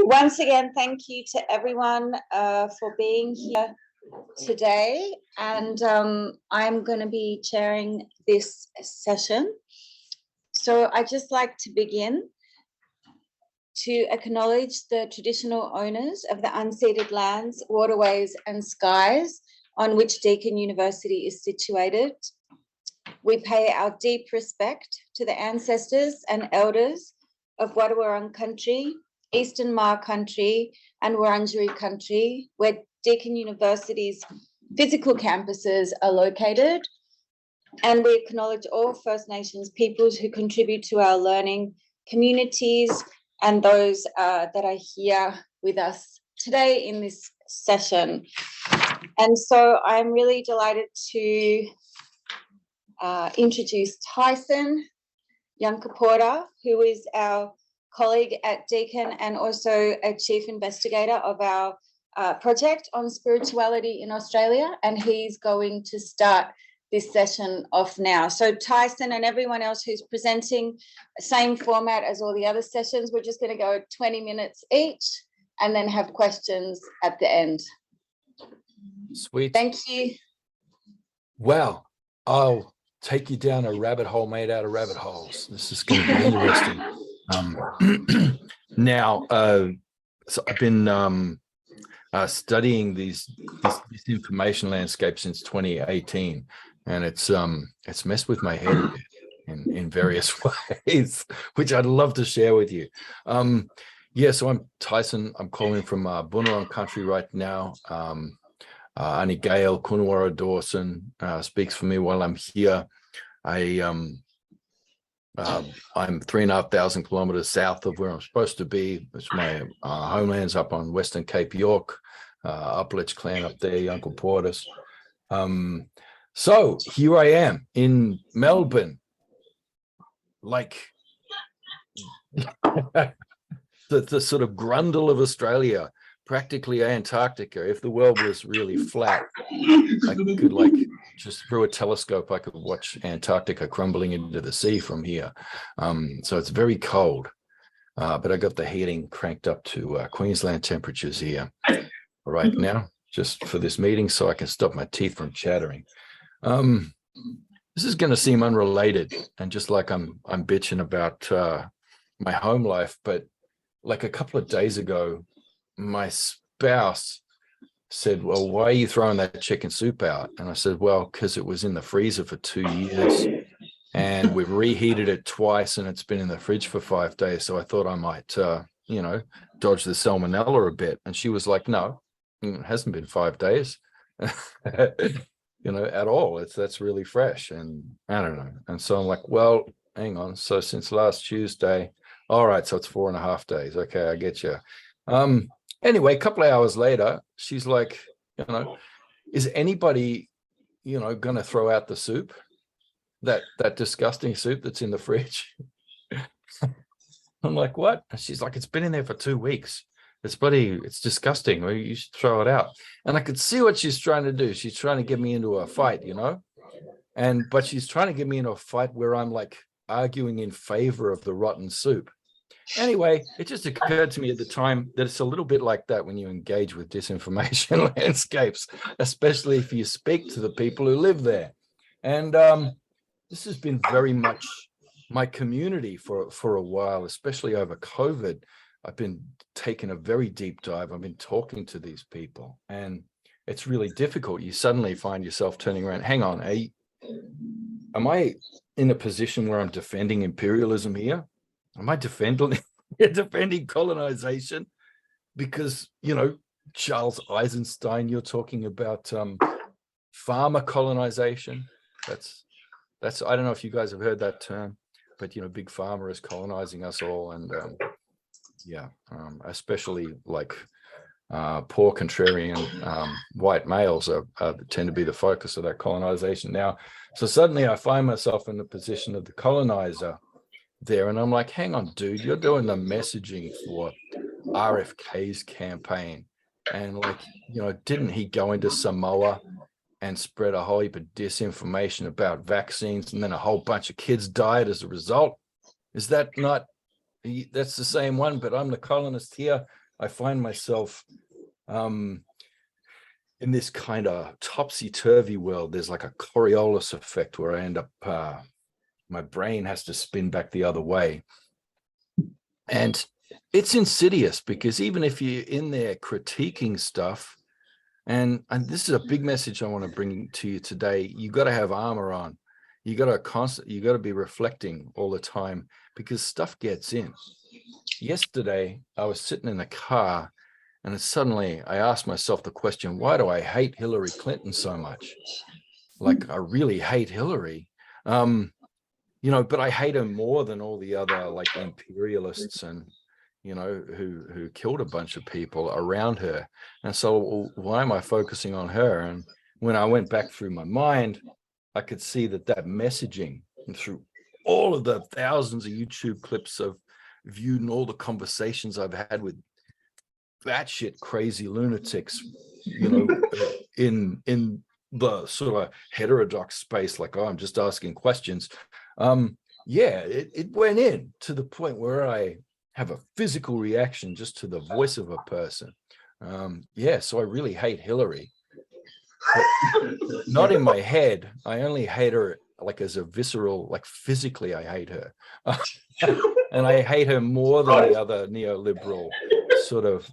Once again, thank you to everyone for being here today. And I'm going to be chairing this session. So I'd just like to begin to acknowledge the traditional owners of the unceded lands, waterways and skies on which Deakin University is situated. We pay our deep respect to the ancestors and elders of Wadawurrung country, Eastern Maar country and Wurundjeri country, where Deakin University's physical campuses are located. And we acknowledge all First Nations peoples who contribute to our learning communities and those that are here with us today in this session. And so I'm really delighted to introduce Tyson Yunkaporta, who is our colleague at Deakin and also a chief investigator of our project on spirituality in Australia, and he's going to start this session off now. So Tyson and everyone else who's presenting, same format as all the other sessions, we're just going to go 20 minutes each and then have questions at the end. Sweet. Thank you. Well, I'll take you down a rabbit hole made out of rabbit holes. This is going to be interesting. So I've been studying this information landscape since 2018, and it's messed with my head a bit in various ways, which I'd love to share with you. So I'm Tyson. I'm calling from Bunurong country right now. Ani Gale Kunwara Dawson speaks for me while I'm here. I'm 3,500 kilometers south of where I'm supposed to be. It's my homelands up on Western Cape York, Upledge clan up there, Yunkaporta. So here I am in Melbourne, like the sort of grundle of Australia, practically Antarctica. If the world was really flat, I could just through a telescope, I could watch Antarctica crumbling into the sea from here. So it's very cold, but I got the heating cranked up to Queensland temperatures here right now, just for this meeting, so I can stop my teeth from chattering. This is going to seem unrelated, and just like I'm bitching about my home life, but like a couple of days ago, my spouse said, well, why are you throwing that chicken soup out? And I said, well, because it was in the freezer for 2 years and we've reheated it twice and it's been in the fridge for 5 days. So I thought I might, dodge the salmonella a bit. And she was like, no, it hasn't been 5 days, at all. That's really fresh. And I don't know. And so I'm like, well, hang on. So since last Tuesday, all right. So it's 4.5 days. Okay. I get you. Anyway, a couple of hours later, she's like, is anybody, going to throw out the soup, that disgusting soup that's in the fridge? I'm like, what? And she's like, it's been in there for 2 weeks. It's disgusting. Well, you should throw it out. And I could see what she's trying to do. She's trying to get me into a fight, but she's trying to get me into a fight where I'm like arguing in favor of the rotten soup. Anyway, it just occurred to me at the time that it's a little bit like that when you engage with disinformation landscapes, especially if you speak to the people who live there. And this has been very much my community for a while, especially over COVID. I've been taking a very deep dive. I've been talking to these people, and it's really difficult. You suddenly find yourself turning around. Hang on, am I in a position where I'm defending imperialism here? Am I defending colonization? Because, Charles Eisenstein, you're talking about farmer colonization. That's I don't know if you guys have heard that term, but, big pharma is colonizing us all. And especially like poor contrarian white males tend to be the focus of that colonization now. So suddenly I find myself in the position of the colonizer there, and I'm like, hang on, dude, you're doing the messaging for RFK's campaign, and didn't he go into Samoa and spread a whole heap of disinformation about vaccines, and then a whole bunch of kids died as a result? Is that not, that's the same one, but I'm the colonist here I find myself in this kind of topsy-turvy world. There's like a Coriolis effect where I end up, my brain has to spin back the other way. And it's insidious, because even if you're in there critiquing stuff, and this is a big message I want to bring to you today, you got to have armor on. You got to be reflecting all the time, because stuff gets in. Yesterday, I was sitting in the car, and then suddenly I asked myself the question, why do I hate Hillary Clinton so much? Like, I really hate Hillary. You know, but I hate her more than all the other like imperialists and, you know, who killed a bunch of people around her. And so why am I focusing on her? And when I went back through my mind, I could see that messaging, and through all of the thousands of YouTube clips I've viewed and all the conversations I've had with batshit crazy lunatics, you know, in the sort of heterodox space, like, oh, I'm just asking questions. Yeah, it went in to the point where I have a physical reaction just to the voice of a person. Yeah, so I really hate Hillary, but not in my head. I only hate her like as a visceral, like physically I hate her. And I hate her more than the other neoliberal sort of,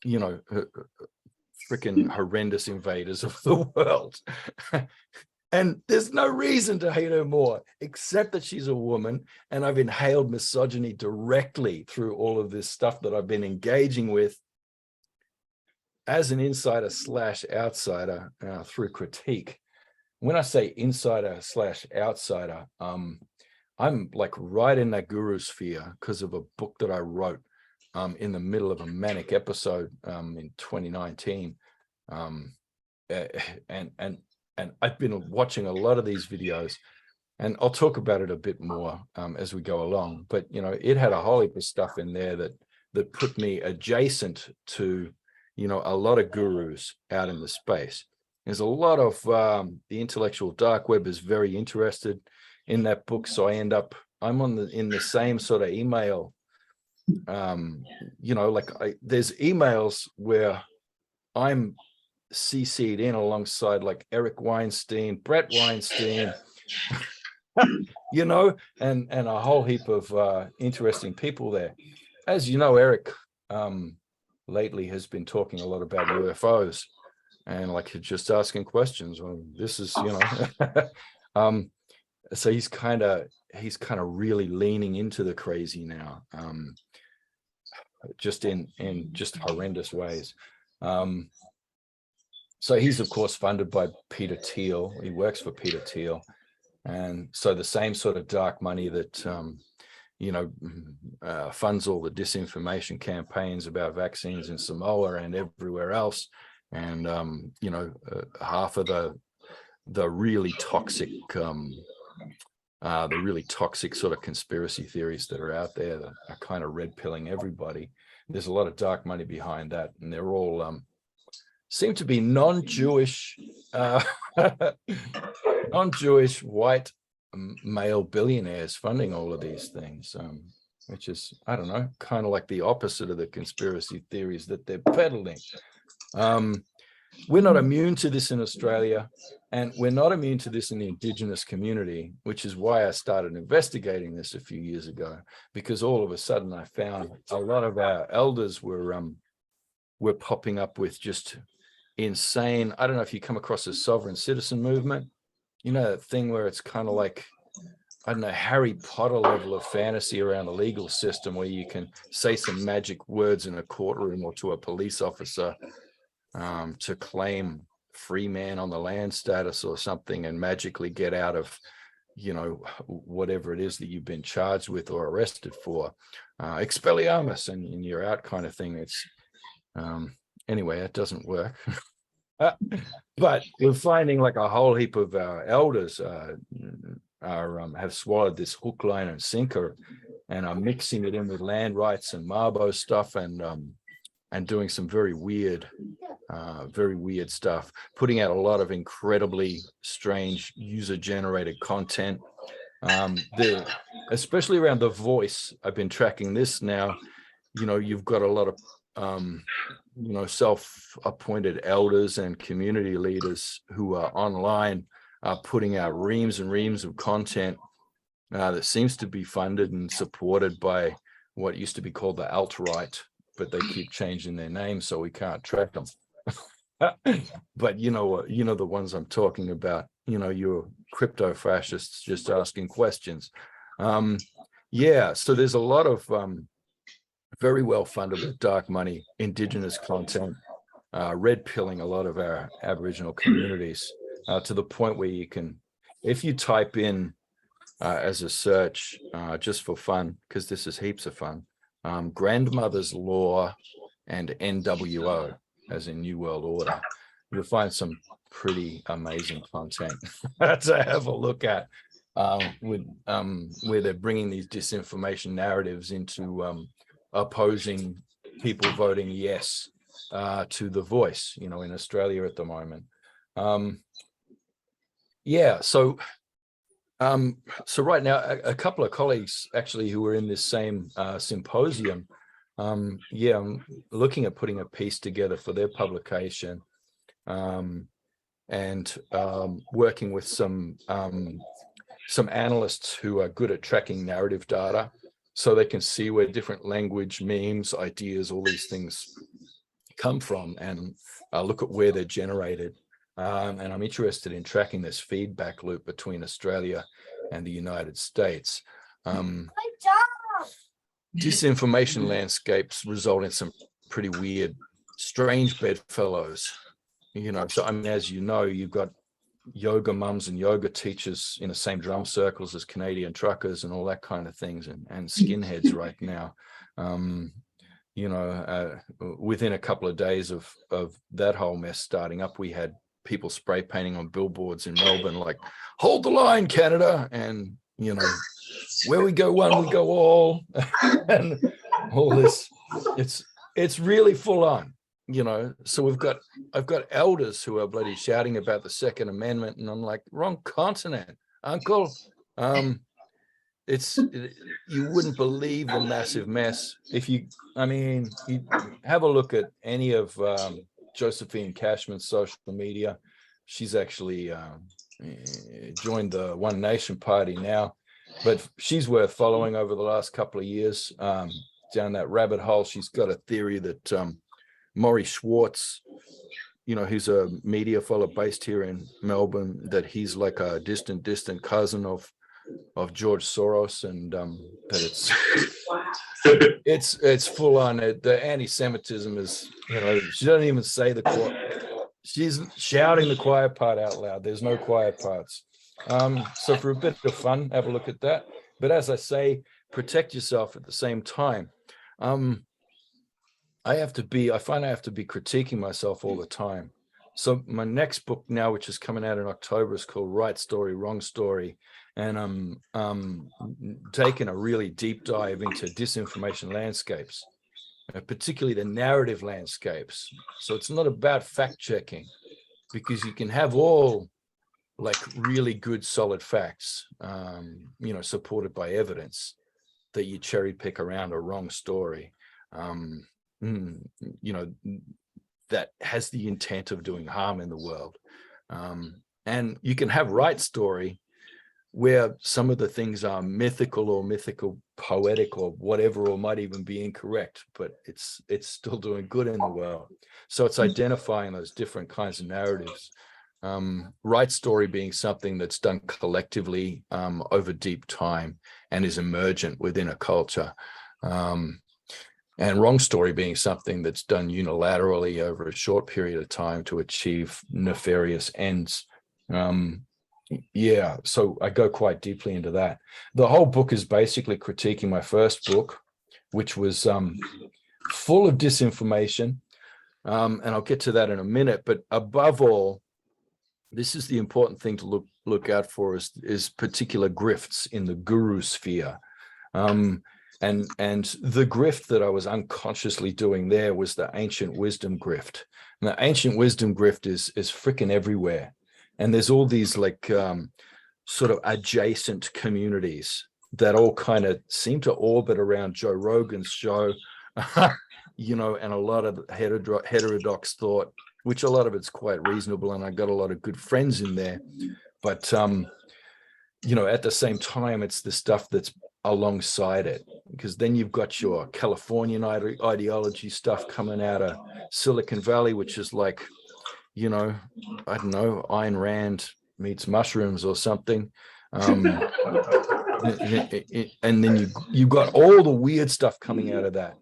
you know, freaking horrendous invaders of the world. And there's no reason to hate her more, except that she's a woman, and I've inhaled misogyny directly through all of this stuff that I've been engaging with as an insider / outsider through critique. When I say insider / outsider, I'm like right in that guru sphere because of a book that I wrote in the middle of a manic episode in 2019. And I've been watching a lot of these videos, and I'll talk about it a bit more as we go along. But, you know, it had a whole heap of stuff in there that put me adjacent to, you know, a lot of gurus out in the space. There's a lot of the intellectual dark web is very interested in that book. So I'm in the same sort of email, you know, like there's emails where I'm CC'd in alongside like Eric Weinstein, Brett Weinstein, you know, and a whole heap of interesting people there. As you know, Eric lately has been talking a lot about UFOs and like just asking questions. Well, this is, you know, so he's kind of really leaning into the crazy now, just in just horrendous ways. So he's, of course, funded by Peter Thiel. He works for Peter Thiel. And so the same sort of dark money that, you know, funds all the disinformation campaigns about vaccines in Samoa and everywhere else. And, you know, half of the really toxic, sort of conspiracy theories that are out there that are kind of red pilling everybody. There's a lot of dark money behind that. And they're all, seem to be non-Jewish white male billionaires funding all of these things, which is, I don't know, kind of like the opposite of the conspiracy theories that they're peddling. We're not immune to this in Australia, and we're not immune to this in the Indigenous community, which is why I started investigating this a few years ago, because all of a sudden I found a lot of our elders were popping up with just insane. I don't know if you come across the sovereign citizen movement, you know, that thing where it's kind of like, I don't know, Harry Potter level of fantasy around the legal system, where you can say some magic words in a courtroom or to a police officer to claim free man on the land status or something, and magically get out of, you know, whatever it is that you've been charged with or arrested for, expelliarmus, and you're out kind of thing. It's anyway, it doesn't work. But we're finding like a whole heap of our elders have swallowed this hook, line, and sinker, and are mixing it in with land rights and Mabo stuff, and doing some very weird stuff, putting out a lot of incredibly strange user-generated content. Especially around the voice, I've been tracking this now. you've got a lot of self-appointed elders and community leaders who are online putting out reams and reams of content that seems to be funded and supported by what used to be called the alt-right, but they keep changing their name, so we can't track them. But the ones I'm talking about, your crypto fascists just asking questions. So there's a lot of very well funded with dark money, indigenous content, red pilling a lot of our Aboriginal communities to the point where you can, if you type in as a search, just for fun, because this is heaps of fun, grandmother's law and NWO, as in New World Order, you'll find some pretty amazing content to have a look at, where they're bringing these disinformation narratives into opposing people voting yes to the Voice, in Australia at the moment. So right now, a couple of colleagues actually who were in this same symposium, I'm looking at putting a piece together for their publication, and working with some analysts who are good at tracking narrative data, so they can see where different language, memes, ideas, all these things come from, and look at where they're generated. And I'm interested in tracking this feedback loop between Australia and the United States. Disinformation landscapes result in some pretty weird, strange bedfellows. So as you've got yoga mums and yoga teachers in the same drum circles as Canadian truckers and all that kind of things, and skinheads right now. Within a couple of days of that whole mess starting up, we had people spray painting on billboards in Melbourne, like, hold the line, Canada, and where we go one, we go all, and all this. It's really full on, so I've got elders who are bloody shouting about the Second Amendment, and I'm like, wrong continent, uncle. You wouldn't believe the massive mess if you have a look at any of Josephine Cashman's social media. She's actually joined the One Nation Party now, but she's worth following over the last couple of years. Down that rabbit hole, she's got a theory that Maury Schwartz, who's a media fellow based here in Melbourne, that he's like a distant cousin of George Soros, and that it's full on. The anti-Semitism is, she doesn't even say the quiet. She's shouting the quiet part out loud. There's no quiet parts. So for a bit of fun, have a look at that. But as I say, protect yourself at the same time. I find I have to be critiquing myself all the time. So my next book now, which is coming out in October, is called Right Story, Wrong Story. And I'm taking a really deep dive into disinformation landscapes, particularly the narrative landscapes. So it's not about fact checking, because you can have all like really good solid facts, supported by evidence, that you cherry pick around a wrong story, that has the intent of doing harm in the world. And you can have right story, where some of the things are mythical poetic or whatever, or might even be incorrect, but it's still doing good in the world. So it's identifying those different kinds of narratives. Right story being something that's done collectively over deep time and is emergent within a culture. And wrong story being something that's done unilaterally over a short period of time to achieve nefarious ends. So I go quite deeply into that. The whole book is basically critiquing my first book, which was full of disinformation, and I'll get to that in a minute. But above all, this is the important thing to look out for, is particular grifts in the guru sphere. And the grift that I was unconsciously doing there was the ancient wisdom grift. And the ancient wisdom grift is freaking everywhere. And there's all these like sort of adjacent communities that all kind of seem to orbit around Joe Rogan's show, and a lot of heterodox thought, which a lot of it's quite reasonable, and I got a lot of good friends in there. But at the same time, it's the stuff that's alongside it, because then you've got your Californian ideology stuff coming out of Silicon Valley, which is like, I don't know, Ayn Rand meets mushrooms or something. And then you got all the weird stuff coming out of that,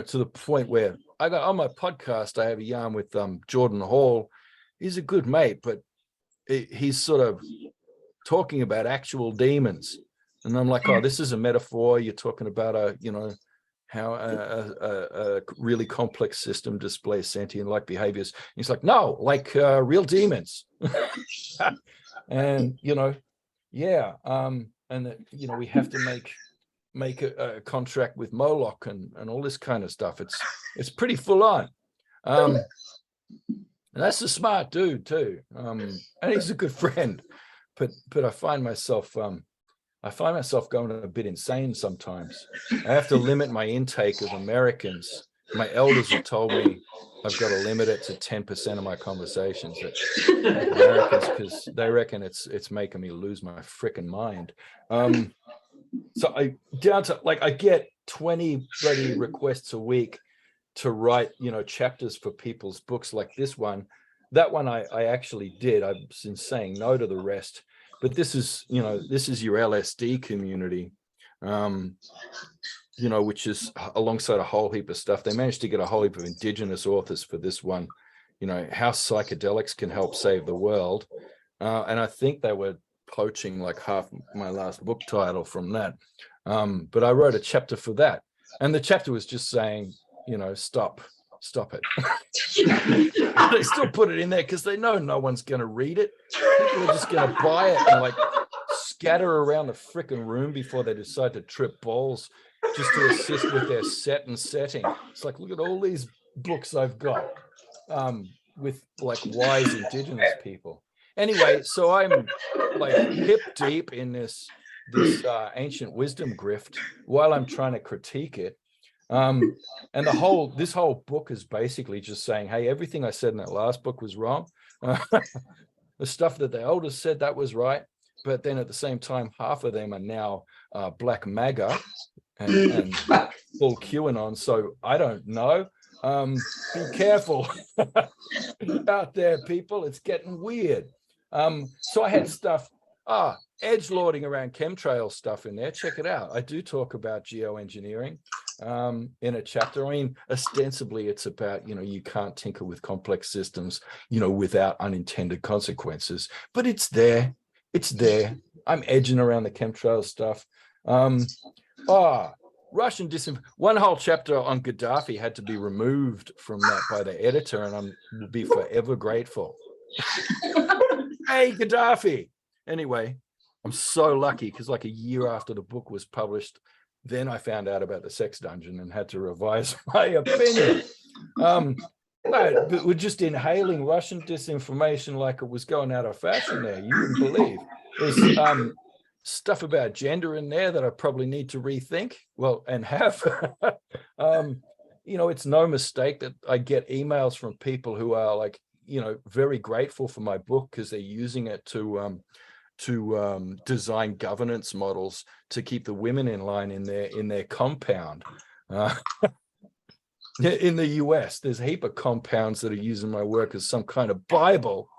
to the point where I got on my podcast, I have a yarn with Jordan Hall. He's a good mate, but he's sort of talking about actual demons. And I'm like, oh, this is a metaphor. You're talking about how a really complex system displays sentient-like behaviors. And he's like, no, like real demons. And, yeah. And, we have to make a contract with Moloch and all this kind of stuff. It's pretty full on. And that's a smart dude too. And he's a good friend. But I find myself going a bit insane sometimes. I have to limit my intake of Americans. My elders have told me I've got to limit it to 10% of my conversations with Americans, because they reckon it's making me lose my freaking mind. So I get 20 bloody requests a week to write, chapters for people's books like this one. That one I actually did. I've been saying no to the rest. But this is your LSD community, which is alongside a whole heap of stuff. They managed to get a whole heap of Indigenous authors for this one, how psychedelics can help save the world. And I think they were poaching like half my last book title from that. But I wrote a chapter for that. And the chapter was just saying, stop it. They still put it in there because they know no one's going to read it. People are just going to buy it and like scatter around the freaking room before they decide to trip balls just to assist with their set and setting. It's like, look at all these books I've got with like wise Indigenous people. Anyway, so I'm like hip deep in this ancient wisdom grift while I'm trying to critique it. And this whole book is basically just saying, hey, everything I said in that last book was wrong. The stuff that the elders said, that was right. But then at the same time, half of them are now black MAGA and full QAnon. So I don't know. Be careful out there, people. It's getting weird. So I had stuff, edgelording around chemtrail stuff in there. Check it out. I do talk about geoengineering in a chapter. I mean, ostensibly it's about, you can't tinker with complex systems, without unintended consequences, but it's there. I'm edging around the chemtrail stuff. Russian disinformation. One whole chapter on Gaddafi had to be removed from that by the editor, and I will be forever grateful. Hey, Gaddafi. Anyway, I'm so lucky because like a year after the book was published, then I found out about the sex dungeon and had to revise my opinion. But we're just inhaling Russian disinformation like it was going out of fashion there. You wouldn't believe. There's stuff about gender in there that I probably need to rethink. Well, and have. It's no mistake that I get emails from people who are like, very grateful for my book because they're using it to design governance models to keep the women in line in their compound. In the US, there's a heap of compounds that are using my work as some kind of Bible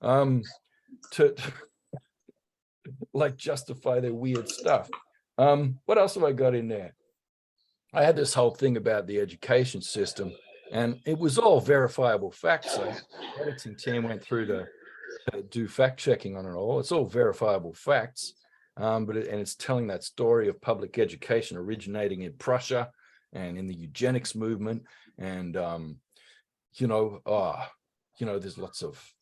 to like justify their weird stuff. What else have I got in there? I had this whole thing about the education system, and it was all verifiable facts. So the editing team went through to do fact checking on it all. It's all verifiable facts, but it's telling that story of public education originating in Prussia and in the eugenics movement, and there's lots of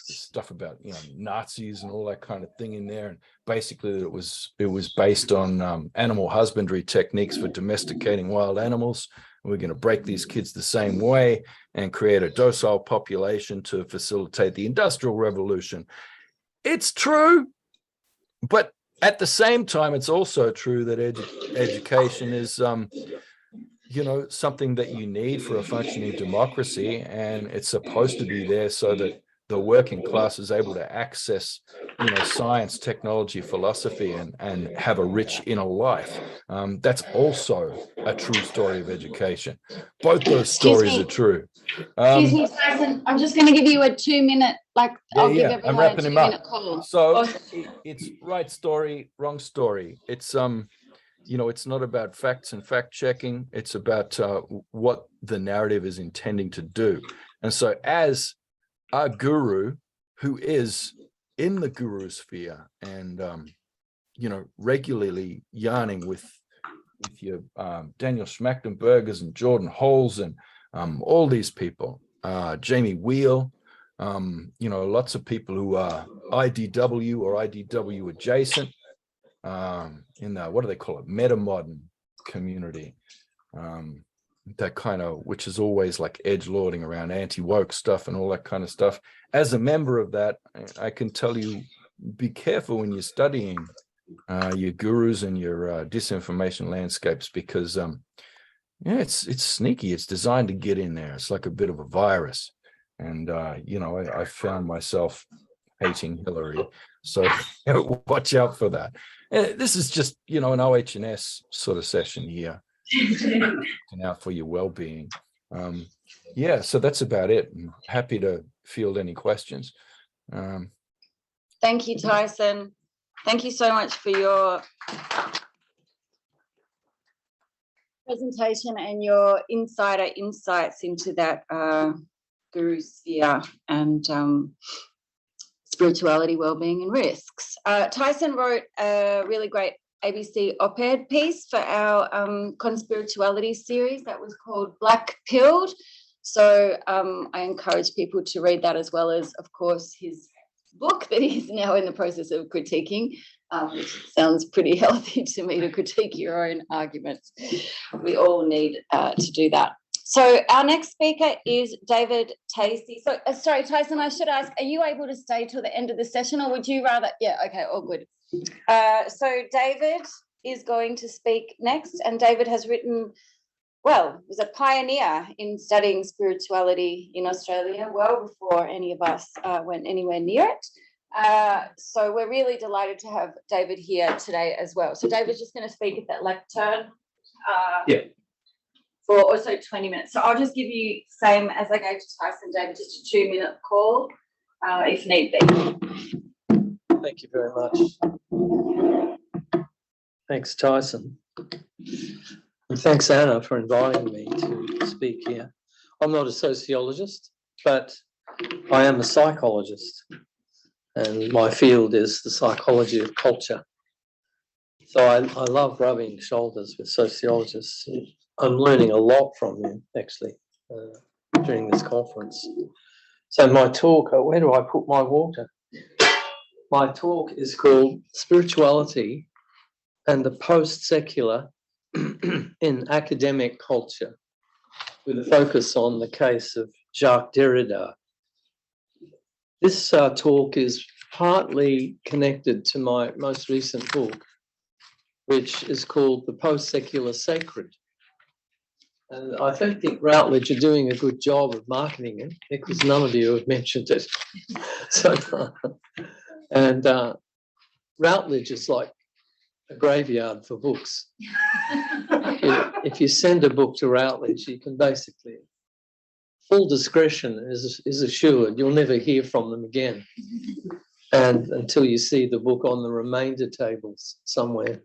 stuff about Nazis and all that kind of thing in there, and basically it was based on animal husbandry techniques for domesticating wild animals. We're going to break these kids the same way and create a docile population to facilitate the Industrial Revolution. It's true, but at the same time, it's also true that education is, something that you need for a functioning democracy, and it's supposed to be there so that the working class is able to access, science, technology, philosophy, and have a rich inner life. That's also a true story of education. Both those stories are true. Excuse me, Tyson. I'm just going to give you a 2-minute, I'll give everyone I'm wrapping a him up. 2-minute call. So it's right story, wrong story. It's it's not about facts and fact checking. It's about what the narrative is intending to do. And so as our guru, who is in the guru sphere and, regularly yarning with your Daniel Schmachtenbergers and Jordan Holes and all these people, Jamie Wheel, lots of people who are IDW or IDW adjacent, in the, what do they call it, metamodern community, that kind of, which is always like edgelording around anti-woke stuff and all that kind of stuff. As a member of that, I can tell you, be careful when you're studying your gurus and your disinformation landscapes, because it's sneaky. It's designed to get in there. It's like a bit of a virus. And I found myself hating Hillary, so watch out for that. This is just an OH&S sort of session here, looking out for your well-being. So that's about it. I'm happy to field any questions. Thank you, Tyson. Thank you so much for your presentation and your insider insights into that guru sphere and spirituality, well-being and risks. Tyson wrote a really great ABC op-ed piece for our conspirituality series that was called Black Pilled. So I encourage people to read that, as well as, of course, his book that he's now in the process of critiquing, which sounds pretty healthy to me, to critique your own arguments. We all need to do that. So our next speaker is David Tacey. So, sorry, Tyson, I should ask, are you able to stay till the end of the session, or would you rather? Yeah, okay, all good. So David is going to speak next, and David has written, was a pioneer in studying spirituality in Australia well before any of us went anywhere near it. So we're really delighted to have David here today as well. So David's just going to speak at that lectern. For also 20 minutes. So I'll just give you, same as I gave to Tyson, David, just a 2-minute call if need be. Thank you very much. Thanks, Tyson. And thanks, Anna, for inviting me to speak here. I'm not a sociologist, but I am a psychologist, and my field is the psychology of culture. So I love rubbing shoulders with sociologists. I'm learning a lot from you, actually, during this conference. So my talk, where do I put my water? My talk is called Spirituality and the Post-Secular in Academic Culture, with a focus on the case of Jacques Derrida. This talk is partly connected to my most recent book, which is called The Post-Secular Sacred. And I don't think Routledge are doing a good job of marketing it, because none of you have mentioned it so far. And Routledge is like a graveyard for books. If you send a book to Routledge, you can basically, full discretion is assured, you'll never hear from them again, and until you see the book on the remainder tables somewhere.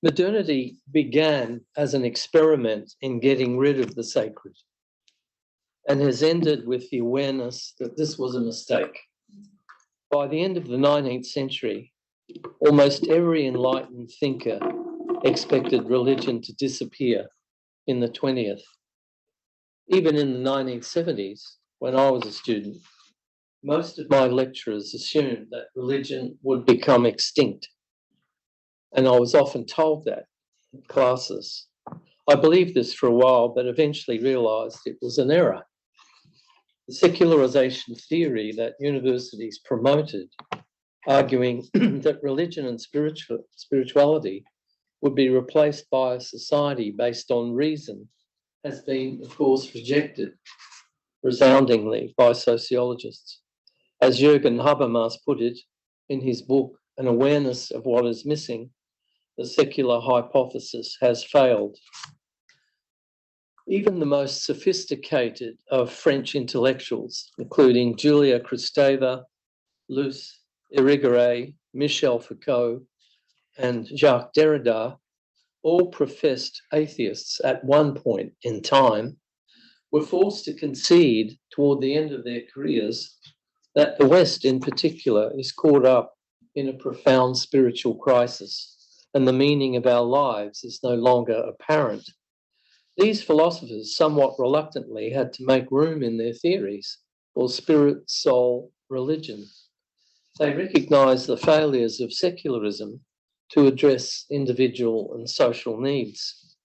Modernity began as an experiment in getting rid of the sacred, and has ended with the awareness that this was a mistake. By the end of the 19th century, almost every enlightened thinker expected religion to disappear in the 20th. Even in the 1970s, when I was a student, most of my lecturers assumed that religion would become extinct. And I was often told that in classes. I believed this for a while, but eventually realized it was an error. The secularization theory that universities promoted, arguing that religion and spirituality would be replaced by a society based on reason has been, of course, rejected resoundingly by sociologists. As Jürgen Habermas put it in his book, An Awareness of What is Missing, the secular hypothesis has failed. Even the most sophisticated of French intellectuals, including Julia Kristeva, Luce Irigaray, Michel Foucault, and Jacques Derrida, all professed atheists at one point in time, were forced to concede toward the end of their careers that the West in particular is caught up in a profound spiritual crisis and the meaning of our lives is no longer apparent. These philosophers somewhat reluctantly had to make room in their theories for spirit, soul, religion. They recognized the failures of secularism to address individual and social needs.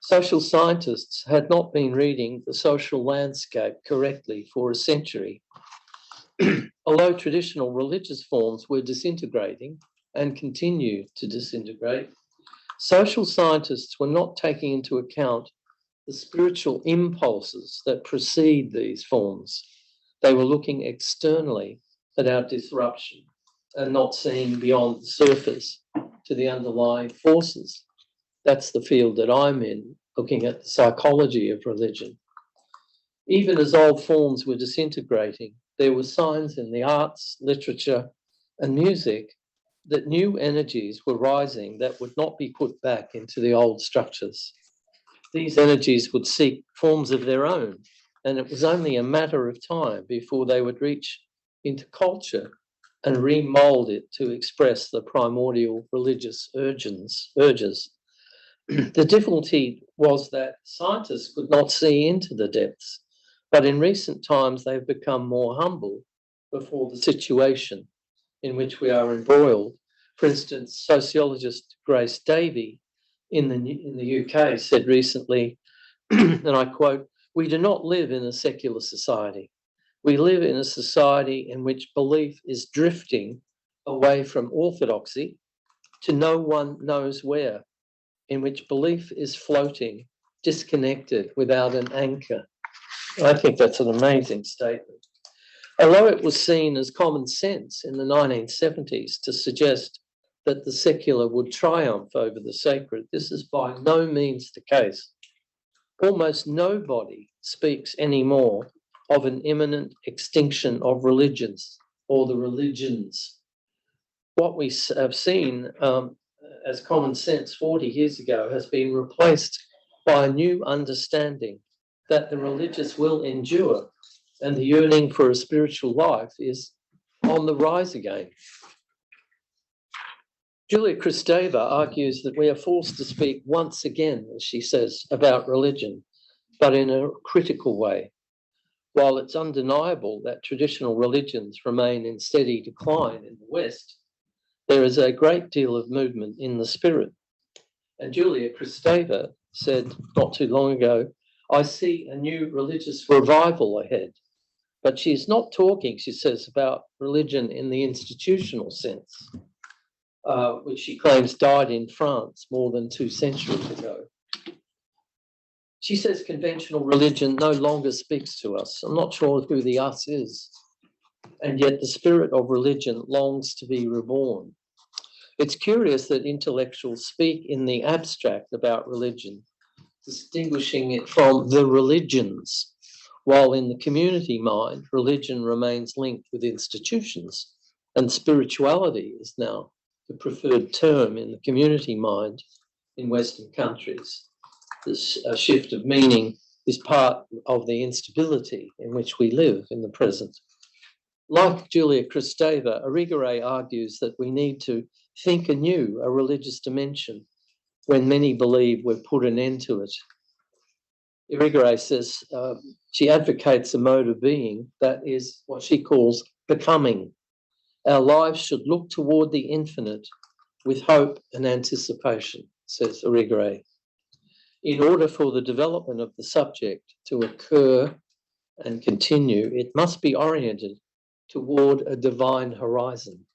Social scientists had not been reading the social landscape correctly for a century. Although traditional religious forms were disintegrating and continue to disintegrate, social scientists were not taking into account the spiritual impulses that precede these forms. They were looking externally at our disruption and not seeing beyond the surface to the underlying forces. That's the field that I'm in, looking at the psychology of religion. Even as old forms were disintegrating, there were signs in the arts, literature, and music that new energies were rising that would not be put back into the old structures. These energies would seek forms of their own, and it was only a matter of time before they would reach into culture and remold it to express the primordial religious urges. The difficulty was that scientists could not see into the depths, but in recent times they've become more humble before the situation in which we are embroiled. For instance, sociologist Grace Davey in the UK said recently, and I quote, "We do not live in a secular society. We live in a society in which belief is drifting away from orthodoxy to no one knows where, in which belief is floating, disconnected, without an anchor." I think that's an amazing statement. Although it was seen as common sense in the 1970s to suggest that the secular would triumph over the sacred, this is by no means the case. Almost nobody speaks anymore of an imminent extinction of religions or the religions. What we have seen as common sense 40 years ago has been replaced by a new understanding that the religious will endure and the yearning for a spiritual life is on the rise again. Julia Kristeva argues that we are forced to speak once again, as she says, about religion, but in a critical way. While it's undeniable that traditional religions remain in steady decline in the West, there is a great deal of movement in the spirit. And Julia Kristeva said not too long ago, "I see a new religious revival ahead." But she's not talking, she says, about religion in the institutional sense, which she claims died in France more than 2 centuries ago. She says conventional religion no longer speaks to us. I'm not sure who the us is. And yet the spirit of religion longs to be reborn. It's curious that intellectuals speak in the abstract about religion, distinguishing it from the religions, while in the community mind, religion remains linked with institutions, and spirituality is now the preferred term in the community mind in Western countries. This shift of meaning is part of the instability in which we live in the present. Like Julia Kristeva, Irigaray argues that we need to think anew a religious dimension when many believe we've put an end to it. Irigaray says she advocates a mode of being that is what she calls becoming. Our lives should look toward the infinite with hope and anticipation, says Irigaray. In order for the development of the subject to occur and continue, it must be oriented toward a divine horizon,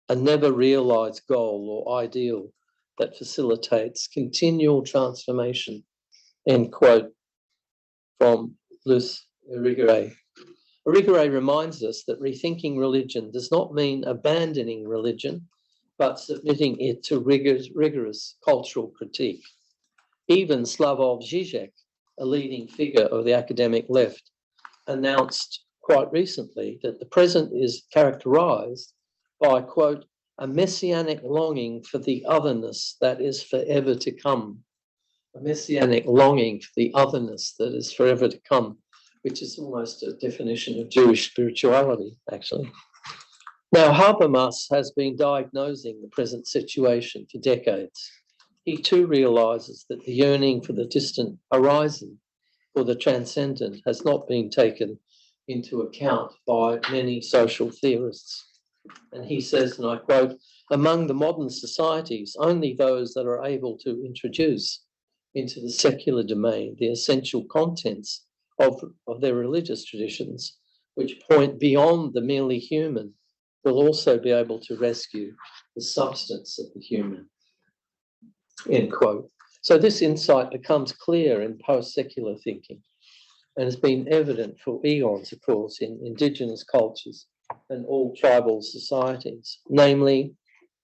a never realized goal or ideal that facilitates continual transformation. End quote from Ruth Irigaray. Irigaray reminds us that rethinking religion does not mean abandoning religion, but submitting it to rigorous cultural critique. Even Slavoj Žižek, a leading figure of the academic left, announced quite recently that the present is characterized by, quote, a messianic longing for the otherness that is forever to come. A messianic longing for the otherness that is forever to come, which is almost a definition of Jewish spirituality, actually. Now, Habermas has been diagnosing the present situation for decades. He too realizes that the yearning for the distant horizon or the transcendent has not been taken into account by many social theorists. And he says, and I quote, among the modern societies, only those that are able to introduce into the secular domain the essential contents of their religious traditions, which point beyond the merely human, will also be able to rescue the substance of the human. End quote. So this insight becomes clear in post-secular thinking and has been evident for eons, of course, in indigenous cultures and all tribal societies, namely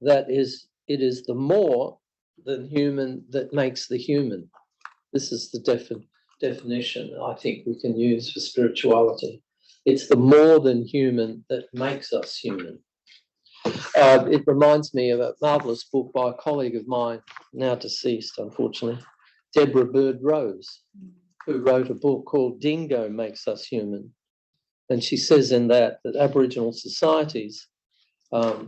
that it is the more than human that makes the human. This is the definition I think we can use for spirituality. It's the more than human that makes us human. It reminds me of a marvellous book by a colleague of mine, now deceased, unfortunately, Deborah Bird Rose, who wrote a book called Dingo Makes Us Human. And she says in that Aboriginal societies are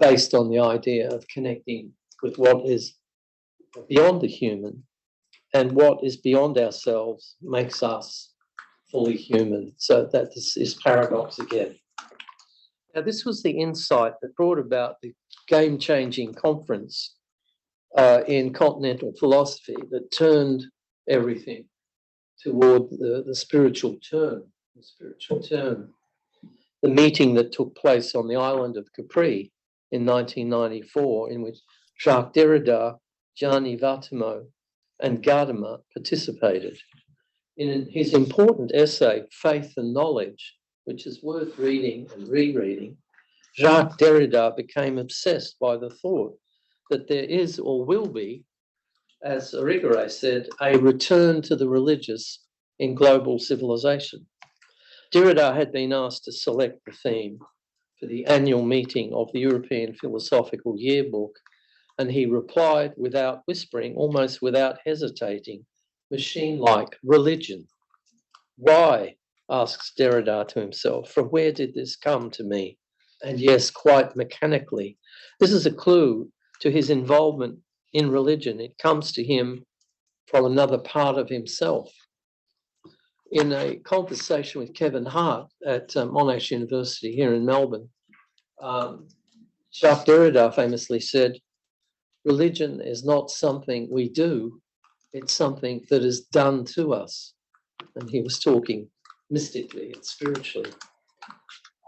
based on the idea of connecting with what is beyond the human, and what is beyond ourselves makes us fully human. So that this is paradox again. Now, this was the insight that brought about the game-changing conference in continental philosophy that turned everything toward the spiritual turn. The meeting that took place on the island of Capri in 1994, in which Jacques Derrida, Gianni Vattimo, and Gadamer participated. In his important essay, Faith and Knowledge, which is worth reading and rereading, Jacques Derrida became obsessed by the thought that there is or will be, as Irigaray said, a return to the religious in global civilization. Derrida had been asked to select the theme for the annual meeting of the European Philosophical Yearbook, and he replied without whispering, almost without hesitating, machine-like, religion. Why? Asks Derrida to himself. From where did this come to me? And yes, quite mechanically. This is a clue to his involvement in religion. It comes to him from another part of himself. In a conversation with Kevin Hart at Monash University here in Melbourne, Jacques Derrida famously said, religion is not something we do, it's something that is done to us. And he was talking mystically and spiritually.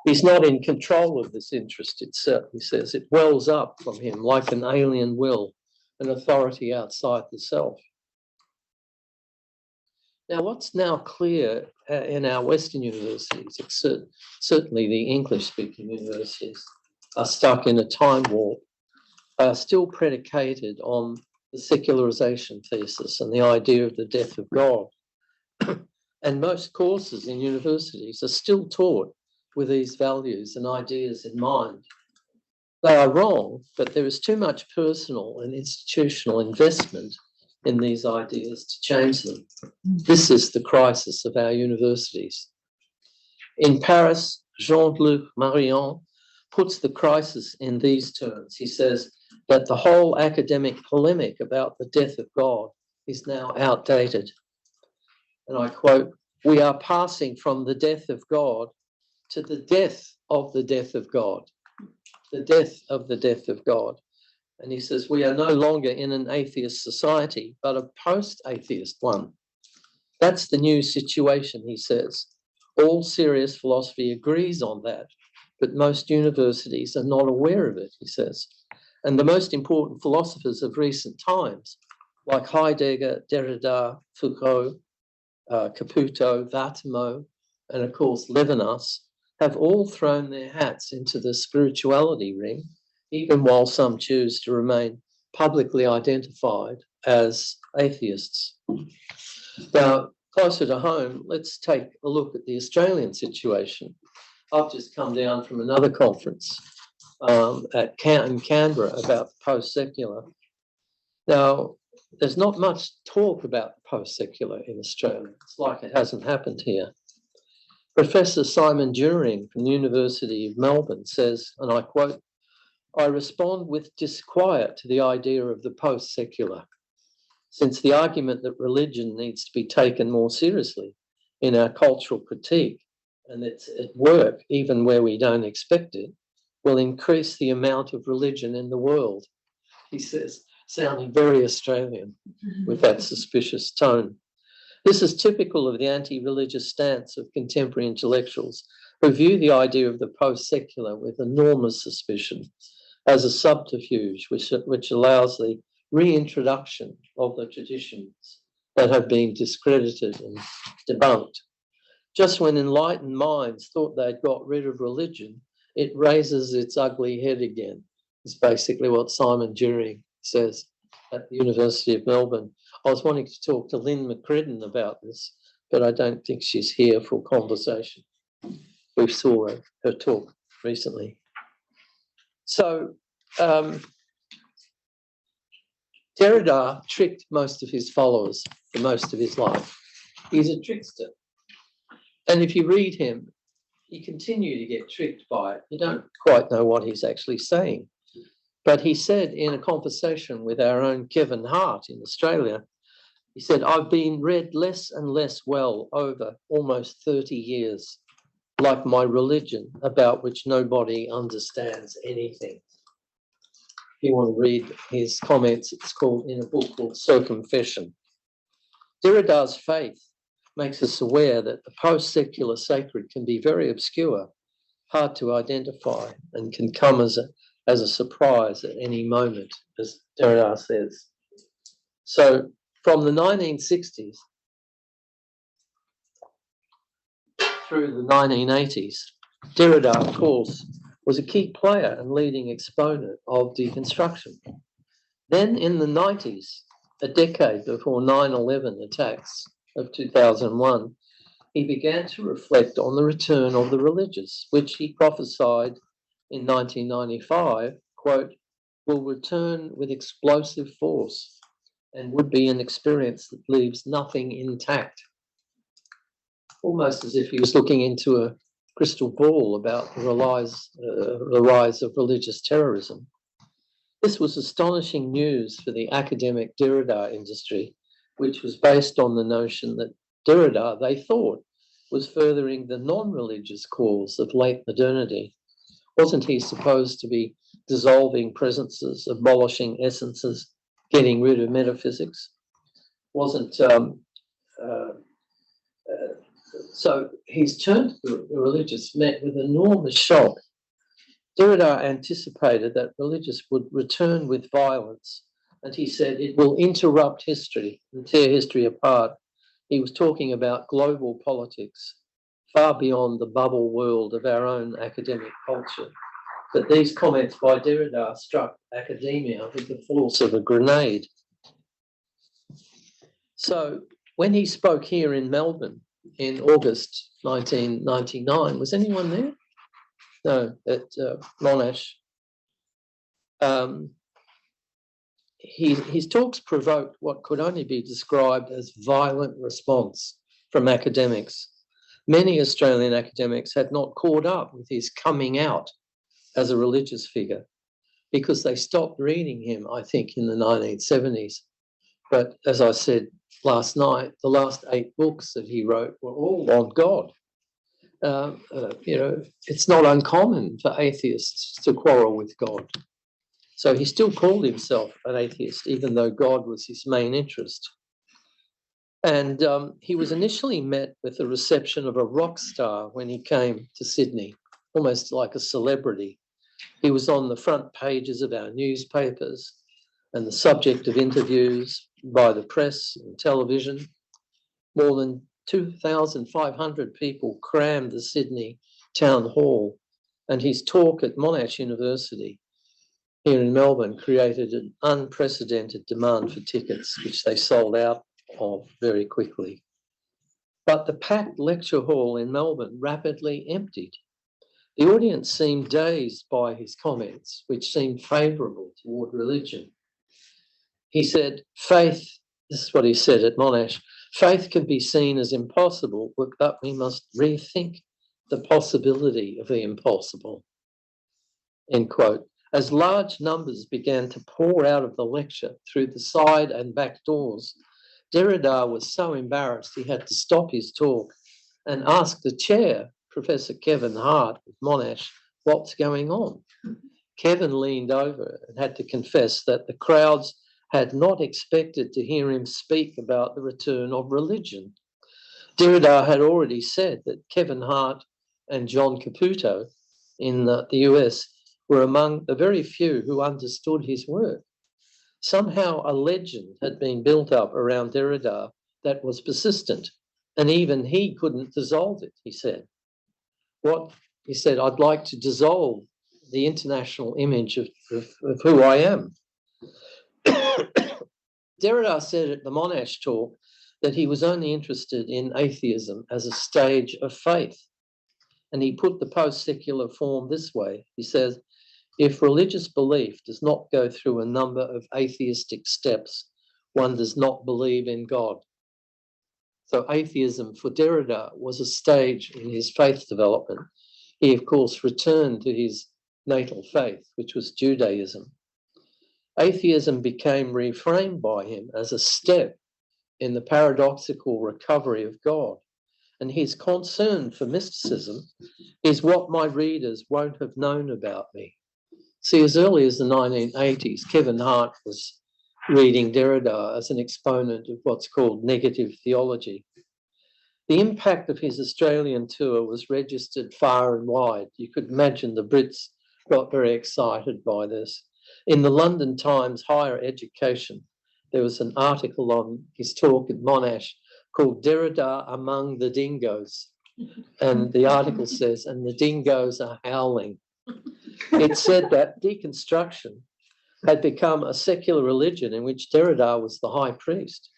He's not in control of this interest itself, he says. It wells up from him like an alien will, an authority outside the self. Now, what's now clear in our Western universities, certainly the English-speaking universities, are stuck in a time warp, are still predicated on the secularization thesis and the idea of the death of God. And most courses in universities are still taught with these values and ideas in mind. They are wrong, but there is too much personal and institutional investment in these ideas to change them. This is the crisis of our universities. In Paris, Jean-Luc Marion puts the crisis in these terms. He says that the whole academic polemic about the death of God is now outdated. And I quote, we are passing from the death of God to the death of the death of God. The death of the death of God. And he says, we are no longer in an atheist society, but a post-atheist one. That's the new situation, he says. All serious philosophy agrees on that, but most universities are not aware of it, he says. And the most important philosophers of recent times, like Heidegger, Derrida, Foucault, Caputo, Vatimo, and of course Levinas, have all thrown their hats into the spirituality ring, even while some choose to remain publicly identified as atheists. Now, closer to home, let's take a look at the Australian situation. I've just come down from another conference in Canberra about the post-secular. Now, there's not much talk about the post-secular in Australia. It's like it hasn't happened here. Professor Simon During from the University of Melbourne says, and I quote, "I respond with disquiet to the idea of the post-secular, since the argument that religion needs to be taken more seriously in our cultural critique, and it's at work even where we don't expect it, will increase the amount of religion in the world," he says, sounding very Australian with that suspicious tone. This is typical of the anti-religious stance of contemporary intellectuals who view the idea of the post-secular with enormous suspicion as a subterfuge which allows the reintroduction of the traditions that have been discredited and debunked. Just when enlightened minds thought they'd got rid of religion, it raises its ugly head again, is basically what Simon During says at the University of Melbourne. I was wanting to talk to Lynn McCredden about this, but I don't think she's here for conversation. We saw her talk recently. So Derrida tricked most of his followers for most of his life. He's a trickster. And if you read him, you continue to get tricked by it. You don't quite know what he's actually saying. But he said in a conversation with our own Kevin Hart in Australia, he said, "I've been read less and less well over almost 30 years, like my religion, about which nobody understands anything." If you want to read his comments, it's called in a book called Circumfession. Derrida's faith makes us aware that the post-secular sacred can be very obscure, hard to identify, and can come as a surprise at any moment, as Derrida says. So from the 1960s through the 1980s, Derrida, of course, was a key player and leading exponent of deconstruction. Then in the 90s, a decade before 9/11 attacks of 2001, he began to reflect on the return of the religious, which he prophesied in 1995, quote, "will return with explosive force and would be an experience that leaves nothing intact." Almost as if he was looking into a crystal ball about the rise of religious terrorism. This was astonishing news for the academic Derrida industry, which was based on the notion that Derrida, they thought, was furthering the non-religious cause of late modernity. Wasn't he supposed to be dissolving presences, abolishing essences, getting rid of metaphysics? Wasn't so his turn to the religious met with enormous shock. Derrida anticipated that religious would return with violence, and he said it will interrupt history and tear history apart. He was talking about global politics, far beyond the bubble world of our own academic culture. But these comments by Derrida struck academia with the force of a grenade. So when he spoke here in Melbourne in August 1999, was anyone there? No, at Monash. His talks provoked what could only be described as violent response from academics. Many Australian academics had not caught up with his coming out as a religious figure because they stopped reading him, I think, in the 1970s. But as I said last night, the last 8 books that he wrote were all on God. It's not uncommon for atheists to quarrel with God. So he still called himself an atheist, even though God was his main interest. And he was initially met with the reception of a rock star when he came to Sydney, almost like a celebrity. He was on the front pages of our newspapers and the subject of interviews by the press and television. More than 2,500 people crammed the Sydney Town Hall, and his talk at Monash University here in Melbourne created an unprecedented demand for tickets, which they sold out of very quickly. But the packed lecture hall in Melbourne rapidly emptied. The audience seemed dazed by his comments, which seemed favourable toward religion. He said, faith, this is what he said at Monash, faith can be seen as impossible, but we must rethink the possibility of the impossible, end quote. As large numbers began to pour out of the lecture through the side and back doors, Derrida was so embarrassed he had to stop his talk and ask the chair, Professor Kevin Hart of Monash, what's going on? Kevin leaned over and had to confess that the crowds had not expected to hear him speak about the return of religion. Derrida had already said that Kevin Hart and John Caputo in the US were among the very few who understood his work. Somehow a legend had been built up around Derrida that was persistent, and even he couldn't dissolve it, he said. He said, I'd like to dissolve the international image of who I am. Derrida said at the Monash talk that he was only interested in atheism as a stage of faith. And he put the post-secular form this way. He says, if religious belief does not go through a number of atheistic steps, one does not believe in God. So atheism for Derrida was a stage in his faith development. He, of course, returned to his natal faith, which was Judaism. Atheism became reframed by him as a step in the paradoxical recovery of God. And his concern for mysticism is what my readers won't have known about me. See, as early as the 1980s, Kevin Hart was reading Derrida as an exponent of what's called negative theology. The impact of his Australian tour was registered far and wide. You could imagine the Brits got very excited by this. In the London Times Higher Education, there was an article on his talk at Monash called Derrida Among the Dingoes. And the article says, and the dingoes are howling. It said that deconstruction had become a secular religion in which Derrida was the high priest.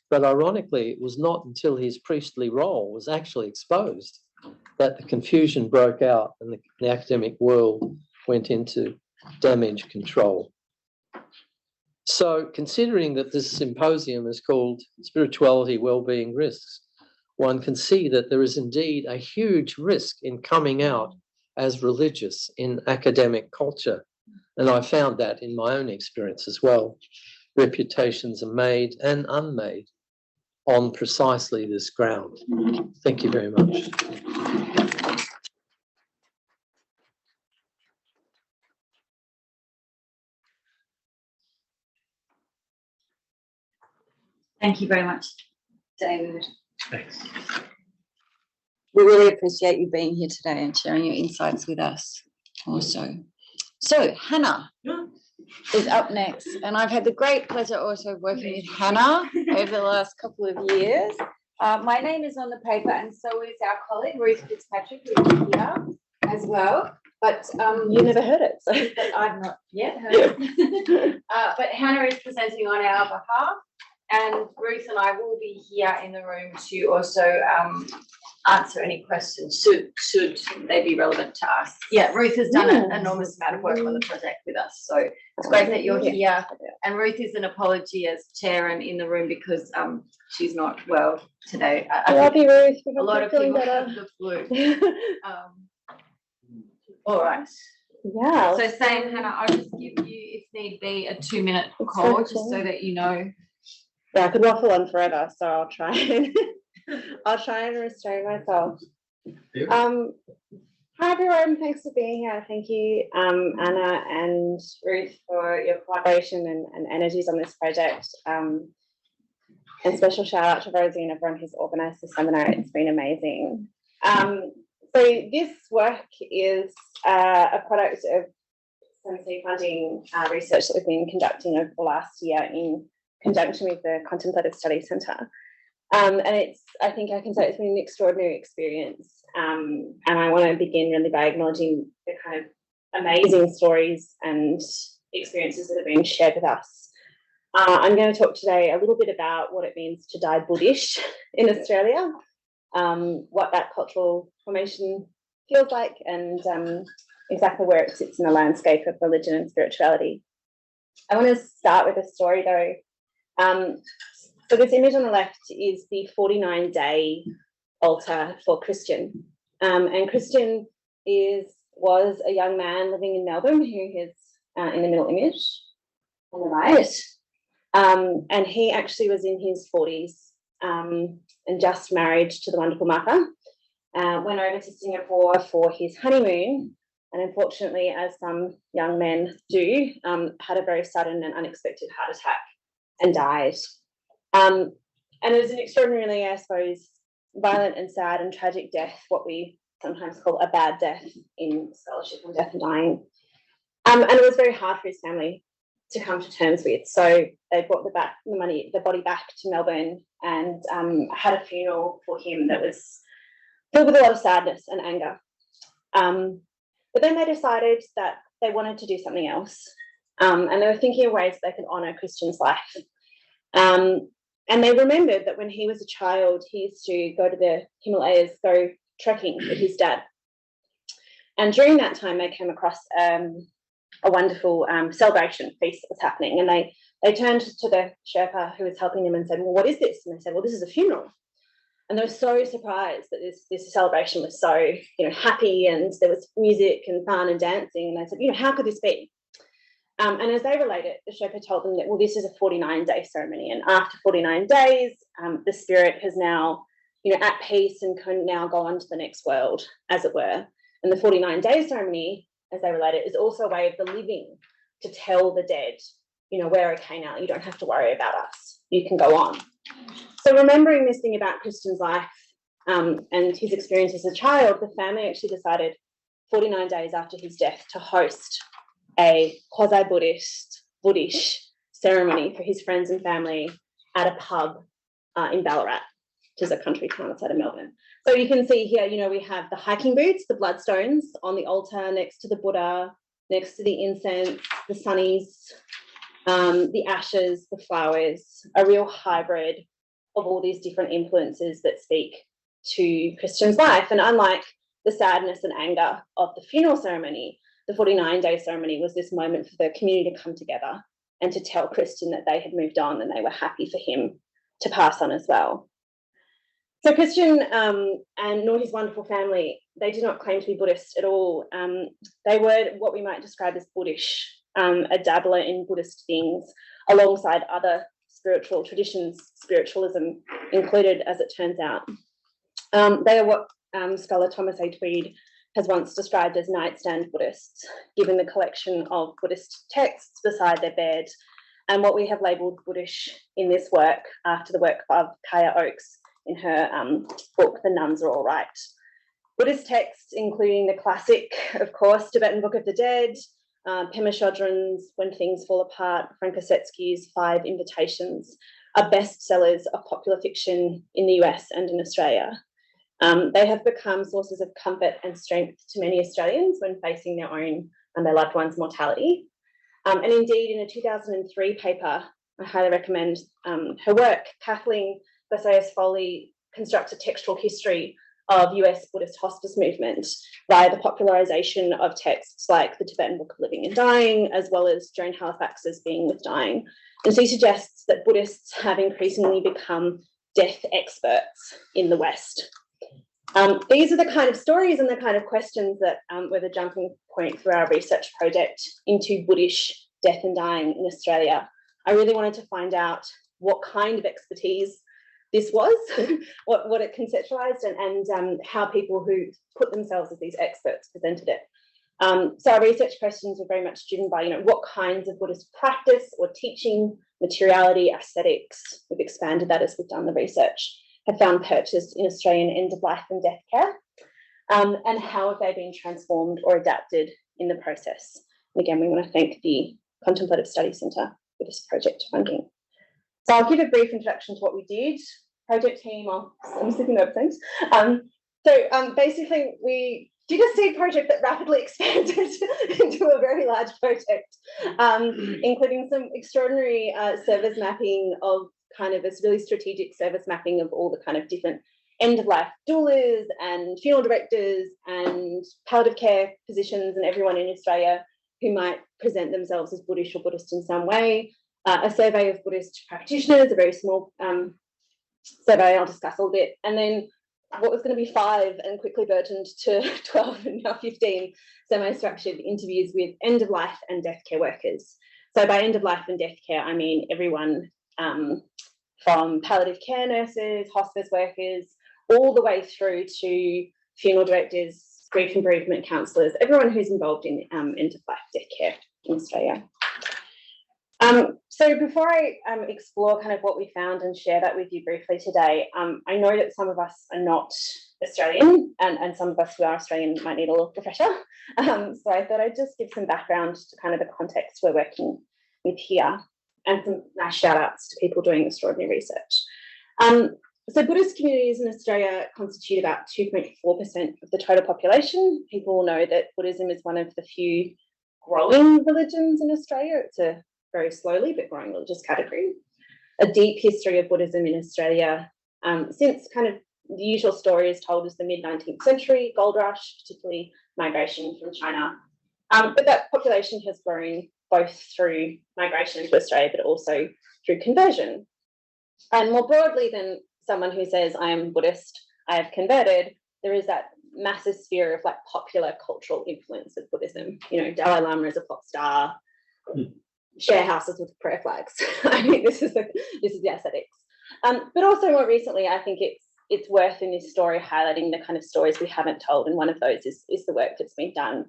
But ironically, it was not until his priestly role was actually exposed that the confusion broke out and the academic world went into damage control. So considering that this symposium is called Spirituality, Wellbeing, Risks, one can see that there is indeed a huge risk in coming out as religious in academic culture. And I found that in my own experience as well. Reputations are made and unmade on precisely this ground. Thank you very much. Thank you very much, David. Thanks. We really appreciate you being here today and sharing your insights with us also. So Hannah is up next, and I've had the great pleasure also of working with Hannah over the last couple of years. My name is on the paper, and so is our colleague Ruth Fitzpatrick, who is here as well. But you never heard it, so but I've not yet heard it. But Hannah is presenting on our behalf, and Ruth and I will be here in the room to also answer any questions should they be relevant to us. Yeah, Ruth has done an enormous amount of work on the project with us, so it's great that you're here. And Ruth is an apology as chair and in the room because she's not well today. I love you, Ruth. A lot of people have the flu. All right. Yeah. So same, Hannah, I'll just give you, if need be, a 2-minute call just so that you know. Yeah, I could waffle on forever, so I'll try and restrain myself. Hi everyone, thanks for being here. Thank you, Anna and Ruth, for your collaboration and energies on this project. And special shout out to Rosie and everyone who's organised this seminar. It's been amazing. So this work is a product of SMC funding research that we've been conducting over the last year in conjunction with the Contemplative Studies Centre. And I think I can say it's been an extraordinary experience. And I want to begin really by acknowledging the kind of amazing stories and experiences that have been shared with us. I'm going to talk today a little bit about what it means to die Buddhish in Australia, what that cultural formation feels like, and exactly where it sits in the landscape of religion and spirituality. I want to start with a story though. So this image on the left is the 49-day altar for Christian. And Christian was a young man living in Melbourne who is in the middle image on the right. And he actually was in his 40s and just married to the wonderful Martha. Went over to Singapore for his honeymoon, and unfortunately, as some young men do, had a very sudden and unexpected heart attack and died. And it was an extraordinarily, I suppose, violent and sad and tragic death, what we sometimes call a bad death in scholarship on death and dying. And it was very hard for his family to come to terms with. So they brought the body back to Melbourne and had a funeral for him that was filled with a lot of sadness and anger. But then they decided that they wanted to do something else. And they were thinking of ways they could honour Christian's life. And they remembered that when he was a child, he used to go to the Himalayas, go trekking with his dad. And during that time, they came across a wonderful celebration feast that was happening. And they turned to the Sherpa who was helping them and said, well, what is this? And they said, well, this is a funeral. And they were so surprised that this celebration was so, happy, and there was music and fun and dancing. And they said, how could this be? And as they related, the Sherpa told them that, well, this is a 49-day ceremony. And after 49 days, the spirit has now, at peace and can now go on to the next world, as it were. And the 49-day ceremony, as they related, is also a way of the living to tell the dead, we're okay now. You don't have to worry about us. You can go on. So remembering this thing about Christian's life and his experience as a child, the family actually decided 49 days after his death to host a quasi-Buddhish ceremony for his friends and family at a pub in Ballarat, which is a country town outside of Melbourne. So you can see here, we have the hiking boots, the bloodstones on the altar next to the Buddha, next to the incense, the sunnies, the ashes, the flowers, a real hybrid of all these different influences that speak to Christian's life. And unlike the sadness and anger of the funeral ceremony, the 49-day ceremony was this moment for the community to come together and to tell Christian that they had moved on and they were happy for him to pass on as well. So Christian and nor his wonderful family, they did not claim to be Buddhist at all. They were what we might describe as Buddhish, a dabbler in Buddhist things, alongside other spiritual traditions, spiritualism included, as it turns out. They are what scholar Thomas A. Tweed has once described as nightstand Buddhists, given the collection of Buddhist texts beside their bed, and what we have labelled Buddhish in this work after the work of Kaya Oakes in her book, The Nuns Are All Right. Buddhist texts, including the classic, of course, Tibetan Book of the Dead, Pema Chodron's When Things Fall Apart, Frank Osetsky's 5 Invitations, are bestsellers of popular fiction in the US and in Australia. They have become sources of comfort and strength to many Australians when facing their own and their loved ones' mortality. And indeed, in a 2003 paper, I highly recommend her work, Kathleen Foley constructs a textual history of US Buddhist hospice movement via the popularisation of texts like the Tibetan Book of Living and Dying, as well as Joan Halifax's Being with Dying. And she suggests that Buddhists have increasingly become death experts in the West. These are the kind of stories and the kind of questions that were the jumping point for our research project into Buddhish death and dying in Australia. I really wanted to find out what kind of expertise this was, what it conceptualised, and how people who put themselves as these experts presented it. So our research questions were very much driven by, what kinds of Buddhist practice or teaching, materiality, aesthetics, we've expanded that as we've done the research, have found purchase in Australian end-of-life and death care, and how have they been transformed or adapted in the process. again, we want to thank the Contemplative Studies Centre for this project funding. So I'll give a brief introduction to what we did. Project team, I'm slipping over things. Basically, we did a seed project that rapidly expanded into a very large project, including some extraordinary service mapping of kind of this really strategic service mapping of all the kind of different end-of-life doulas and funeral directors and palliative care positions and everyone in Australia who might present themselves as Buddhist or Buddhist in some way. A survey of Buddhist practitioners, a very small survey I'll discuss a little bit, and then what was going to be 5 and quickly burgeoned to 12 and now 15 semi-structured interviews with end-of-life and death care workers. So by end-of-life and death care, I mean everyone from palliative care nurses, hospice workers, all the way through to funeral directors, grief and bereavement counsellors, everyone who's involved in end-of-life death care in Australia. So before I explore kind of what we found and share that with you briefly today, I know that some of us are not Australian and some of us who are Australian might need a little refresher. So I thought I'd just give some background to kind of the context we're working with here and some nice shout outs to people doing extraordinary research. So Buddhist communities in Australia constitute about 2.4% of the total population. People will know that Buddhism is one of the few growing religions in Australia. It's a very slowly but growing religious category. A deep history of Buddhism in Australia since kind of the usual story is told as the mid-19th century, gold rush, particularly migration from China. But that population has grown both through migration into Australia, but also through conversion. And more broadly than someone who says, I am Buddhist, I have converted, there is that massive sphere of like popular cultural influence of Buddhism. You know, Dalai Lama is a pop star, share houses with prayer flags. I mean, this is the aesthetics. But also more recently, I think it's worth in this story highlighting the kind of stories we haven't told, and one of those is the work that's been done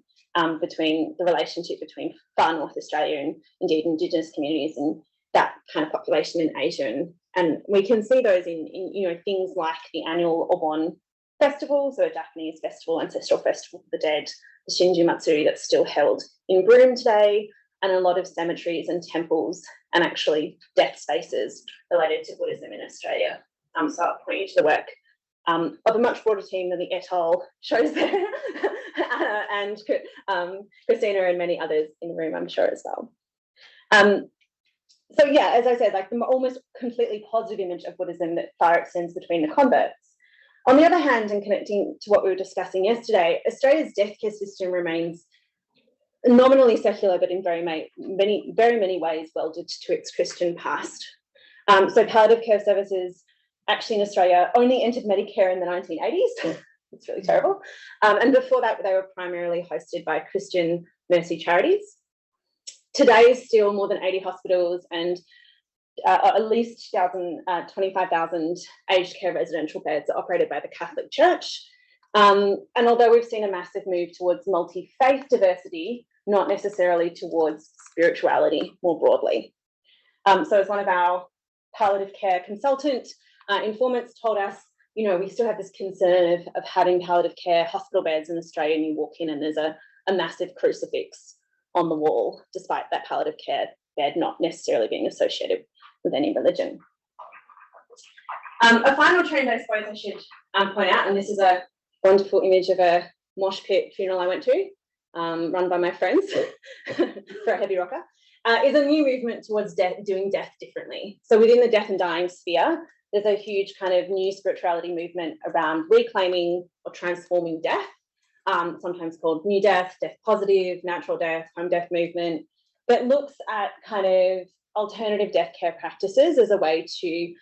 between the relationship between far North Australia and indeed Indigenous communities and that kind of population in Asia, and we can see those in you know things like the annual Obon festival, so a Japanese festival, ancestral festival for the dead, the Shinju Matsuri that's still held in Broome today, and a lot of cemeteries and temples and actually death spaces related to Buddhism in Australia. So I'll point you to the work of a much broader team than the et al. Shows there, Anna and Christina and many others in the room, I'm sure as well. So yeah, as I said, like the almost completely positive image of Buddhism that far extends between the converts. On the other hand, and connecting to what we were discussing yesterday, Australia's death care system remains nominally secular, but in very many ways welded to its Christian past. So palliative care services actually in Australia only entered Medicare in the 1980s. It's really terrible. And before that, they were primarily hosted by Christian mercy charities. Today, still more than 80 hospitals and at least 25,000 aged care residential beds are operated by the Catholic Church. And although we've seen a massive move towards multi-faith diversity, not necessarily towards spirituality more broadly. So as one of our palliative care consultant informants told us, you know, we still have this concern of having palliative care hospital beds in Australia, and you walk in and there's a massive crucifix on the wall, despite that palliative care bed not necessarily being associated with any religion. A final trend I suppose I should point out, and this is a wonderful image of a mosh pit funeral I went to, run by my friends for a heavy rocker, is a new movement towards doing death differently. So within the death and dying sphere, there's a huge kind of new spirituality movement around reclaiming or transforming death, sometimes called new death, death positive, natural death, home death movement, that looks at kind of alternative death care practices as a way to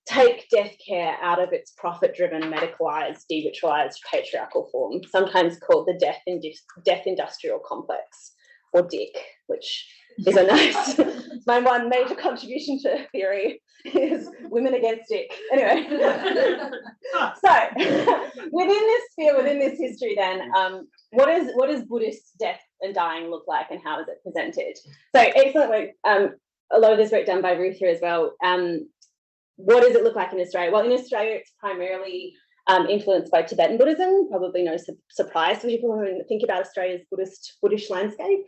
take death care out of its profit-driven, medicalised, de-ritualised patriarchal form, sometimes called the death industrial complex, or DIC, which is a nice, my one major contribution to theory is women against DIC. Anyway, so within this sphere, within this history then, what does Buddhist death and dying look like and how is it presented? So excellent work, a lot of this work done by Ruth here as well. What does it look like in Australia? Well, in Australia, it's primarily influenced by Tibetan Buddhism, probably no surprise to people who think about Australia's Buddhish landscape.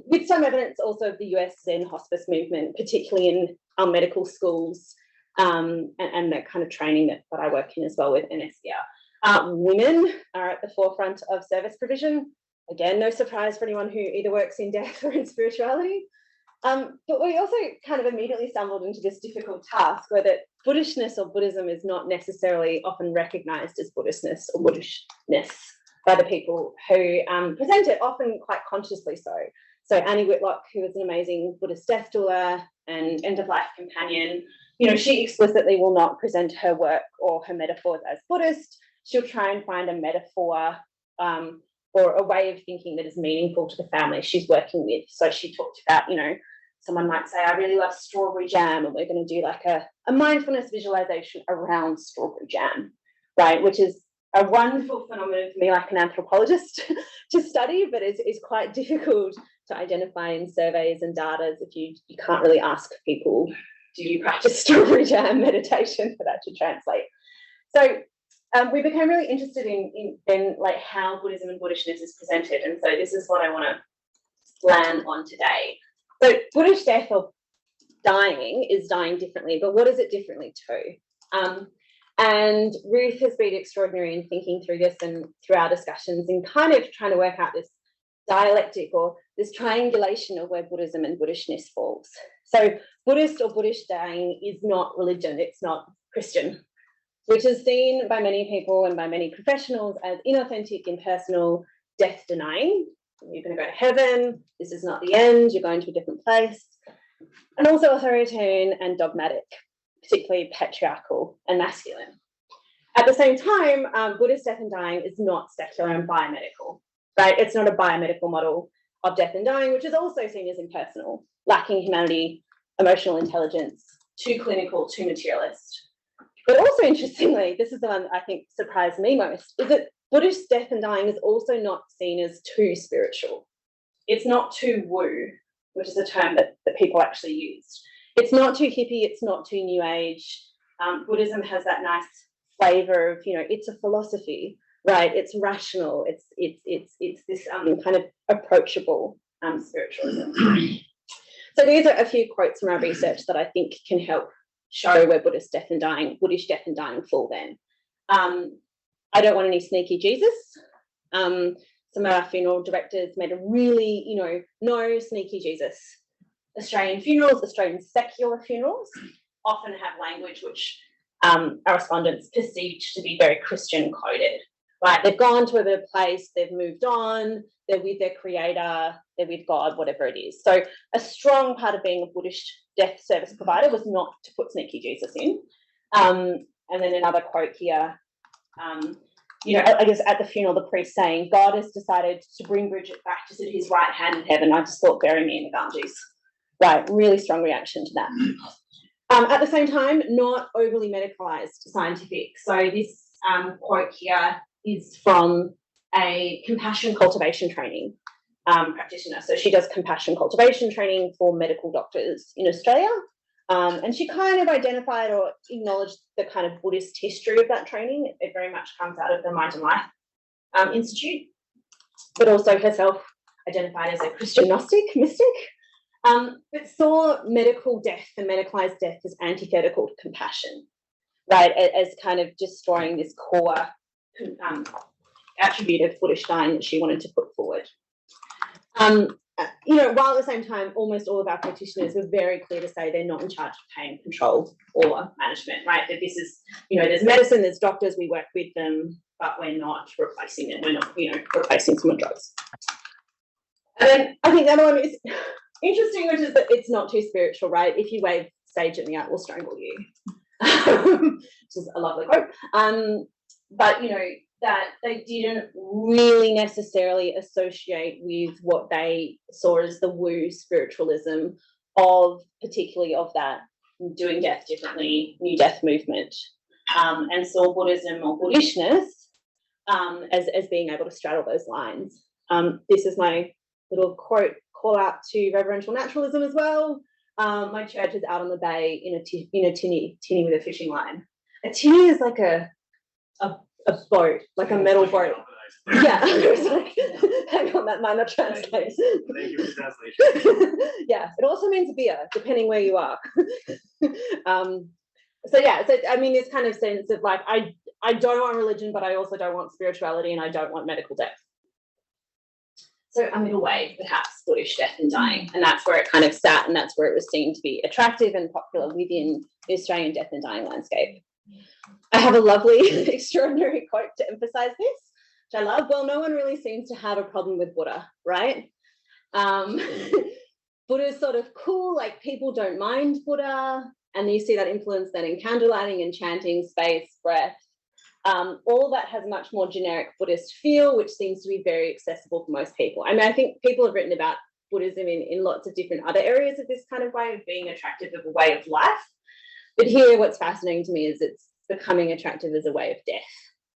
with some evidence also of the US Zen hospice movement, particularly in our medical schools, and that kind of training that I work in as well with NSCR. Women are at the forefront of service provision. Again, no surprise for anyone who either works in death or in spirituality. But we also kind of immediately stumbled into this difficult task where that Buddhishness or Buddhism is not necessarily often recognised as Buddhishness or Buddhishness by the people who present it, often quite consciously so. So Annie Whitlock, who is an amazing Buddhist death doula and end-of-life companion, she explicitly will not present her work or her metaphors as Buddhist. She'll try and find a metaphor or a way of thinking that is meaningful to the family she's working with. So she talked about, someone might say, I really love strawberry jam, and we're going to do like a mindfulness visualization around strawberry jam, right? Which is a wonderful phenomenon for me, like an anthropologist, to study, but it's quite difficult to identify in surveys and data if you can't really ask people, do you practice strawberry jam meditation for that to translate? So we became really interested in like how Buddhism and Buddhishness is presented, and so this is what I want to land on today. So Buddhish death or dying is dying differently, but what is it differently to? And Ruth has been extraordinary in thinking through this and through our discussions and kind of trying to work out this dialectic or this triangulation of where Buddhism and Buddhishness falls. So Buddhist or Buddhish dying is not religion, it's not Christian, which is seen by many people and by many professionals as inauthentic, impersonal, death denying. You're going to go to heaven, this is not the end, you're going to a different place. And also authoritarian and dogmatic, particularly patriarchal and masculine. At the same time, Buddhist death and dying is not secular and biomedical, right? It's not a biomedical model of death and dying, which is also seen as impersonal, lacking humanity, emotional intelligence, too clinical, too materialist. But also, interestingly, this is the one that I think surprised me most, is that Buddhist death and dying is also not seen as too spiritual. It's not too woo, which is a term that people actually used. It's not too hippie, it's not too new age. Buddhism has that nice flavour of, it's a philosophy, right? It's rational, it's this kind of approachable spiritualism. So these are a few quotes from our research that I think can help show where Buddhist death and dying fall then. I don't want any sneaky Jesus. Some of our funeral directors made a really, no sneaky Jesus. Australian funerals, Australian secular funerals often have language which our respondents perceived to be very Christian coded, right? They've gone to a place, they've moved on, they're with their creator, they're with God, whatever it is. So a strong part of being a Buddhist death service provider was not to put sneaky Jesus in. And then another quote here, I guess at the funeral, the priest saying, God has decided to bring Bridget back to sit at his right hand in heaven. I just thought, bury me in the Ganges. Right, really strong reaction to that. At the same time, not overly medicalised scientific. So this quote here is from a compassion cultivation training practitioner. So she does compassion cultivation training for medical doctors in Australia. And she kind of identified or acknowledged the kind of Buddhist history of that training. It very much comes out of the Mind and Life Institute, but also herself identified as a Christian Gnostic, mystic, but saw medical death and medicalised death as antithetical to compassion, right, as kind of destroying this core attribute of Buddhist dying that she wanted to put forward. While at the same time, almost all of our practitioners were very clear to say they're not in charge of pain control or management, right? That this is, there's medicine, there's doctors, we work with them, but we're not replacing them. We're not, replacing someone drugs. And then I think the other one is interesting, which is that it's not too spiritual, right? If you wave sage at me, I will strangle you, which is a lovely quote. But, that they didn't really necessarily associate with what they saw as the woo spiritualism of, particularly of that doing death differently, new death movement, and saw Buddhism or Buddhishness as being able to straddle those lines. This is my little quote call out to reverential naturalism as well. My church is out on the bay in a tinny with a fishing line. A tinny is like a boat, like a metal boat. Yeah, I was like, hang on, that might not translate. Thank you for translation. Yeah, it also means beer, depending where you are. So yeah, so I mean, this kind of sense of like, I don't want religion, but I also don't want spirituality, and I don't want medical death. So a middle way, perhaps, Buddhish death and dying, and that's where it kind of sat, and that's where it was seen to be attractive and popular within the Australian death and dying landscape. I have a lovely, extraordinary quote to emphasize this, which I love. Well, no one really seems to have a problem with Buddha, right? Buddha's sort of cool, like people don't mind Buddha, and you see that influence then in candlelighting and chanting, space, breath. All that has much more generic Buddhist feel, which seems to be very accessible for most people. I mean, I think people have written about Buddhism in lots of different other areas of this kind of way of being attractive of a way of life. But here, what's fascinating to me is it's becoming attractive as a way of death,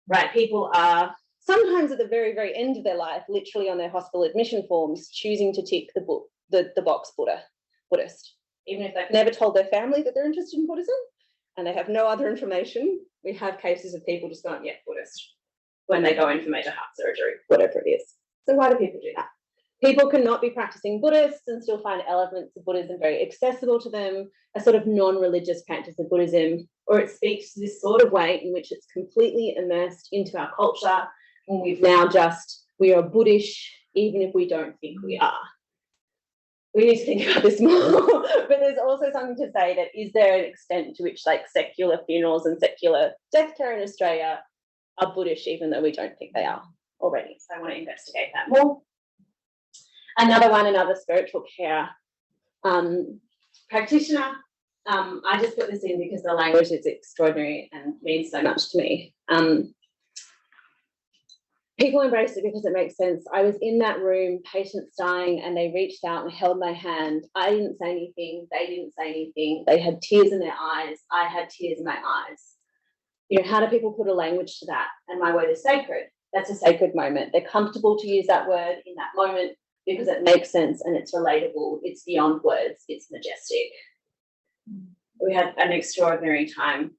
right? People are sometimes at the very, very end of their life, literally on their hospital admission forms, choosing to tick the box Buddhist, even if they've never told their family that they're interested in Buddhism and they have no other information. We have cases of people just going, yeah, Buddhist, when they go in for major heart surgery, whatever it is. So why do people do that? People cannot be practicing Buddhists and still find elements of Buddhism very accessible to them, a sort of non-religious practice of Buddhism, or it speaks to this sort of way in which it's completely immersed into our culture, and we are Buddhish, even if we don't think we are. We need to think about this more. But there's also something to say that is there an extent to which like secular funerals and secular death care in Australia are Buddhish, even though we don't think they are already. So I want to investigate that more. Another spiritual care practitioner. I just put this in because the language is extraordinary and means so much to me. People embrace it because it makes sense. I was in that room, patients dying, and they reached out and held my hand. I didn't say anything. They didn't say anything. They had tears in their eyes. I had tears in my eyes. You know, how do people put a language to that? And my word is sacred. That's a sacred moment. They're comfortable to use that word in that moment because it makes sense and it's relatable. It's beyond words. It's majestic. We had an extraordinary time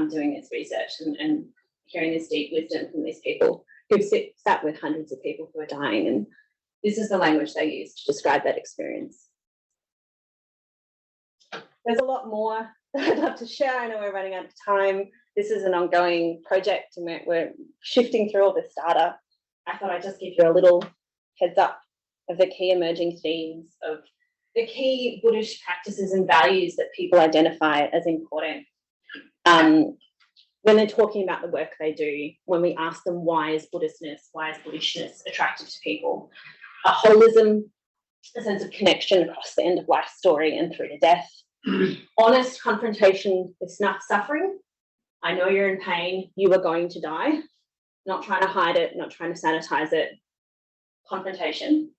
doing this research and hearing this deep wisdom from these people who've sat with hundreds of people who are dying, and this is the language they use to describe that experience. There's a lot more that I'd love to share. I know we're running out of time. This is an ongoing project and we're shifting through all this data. I thought I'd just give you a little heads up of the key emerging themes, of the key Buddhist practices and values that people identify as important. When they're talking about the work they do, when we ask them why is Buddhishness attractive to people, a holism, a sense of connection across the end of life story and through to death, honest confrontation with suffering. I know you're in pain, you are going to die, not trying to hide it, not trying to sanitize it. Confrontation,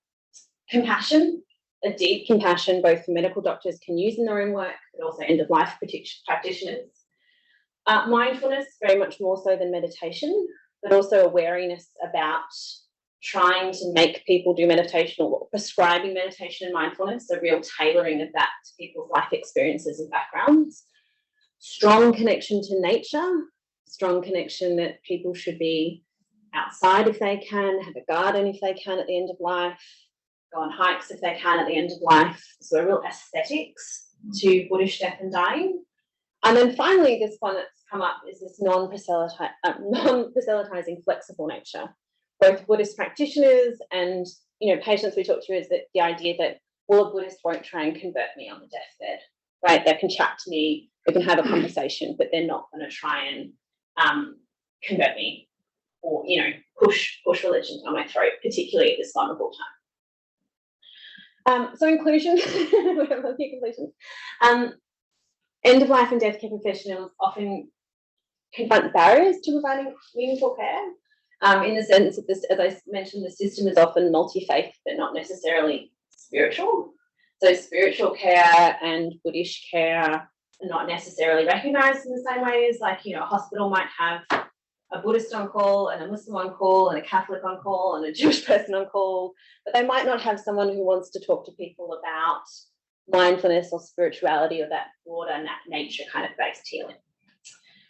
compassion, a deep compassion both for medical doctors can use in their own work, but also end of life practitioners. Mindfulness, very much more so than meditation, but also awareness about trying to make people do meditation or prescribing meditation and mindfulness, a real tailoring of that to people's life experiences and backgrounds. Strong connection to nature, strong connection that people should be outside if they can, have a garden if they can at the end of life, go on hikes if they can at the end of life. So a real aesthetics to Buddhish death and dying. And then finally, this one that's come up is this non-proselytizing flexible nature. Both Buddhist practitioners and patients we talk to is that the idea that, well, a Buddhist won't try and convert me on the deathbed, right? They can chat to me, we can have a conversation, but they're not going to try and convert me or push religion down my throat, particularly at this vulnerable time. So inclusion, we have a few conclusions. End of life and death care professionals often confront barriers to providing meaningful care, in the sense that this, as I mentioned, the system is often multi-faith but not necessarily spiritual. So spiritual care and Buddhist care are not necessarily recognised in the same way as, like, a hospital might have a Buddhist on call and a Muslim on call and a Catholic on call and a Jewish person on call, but they might not have someone who wants to talk to people about mindfulness or spirituality or that broader nature kind of based healing.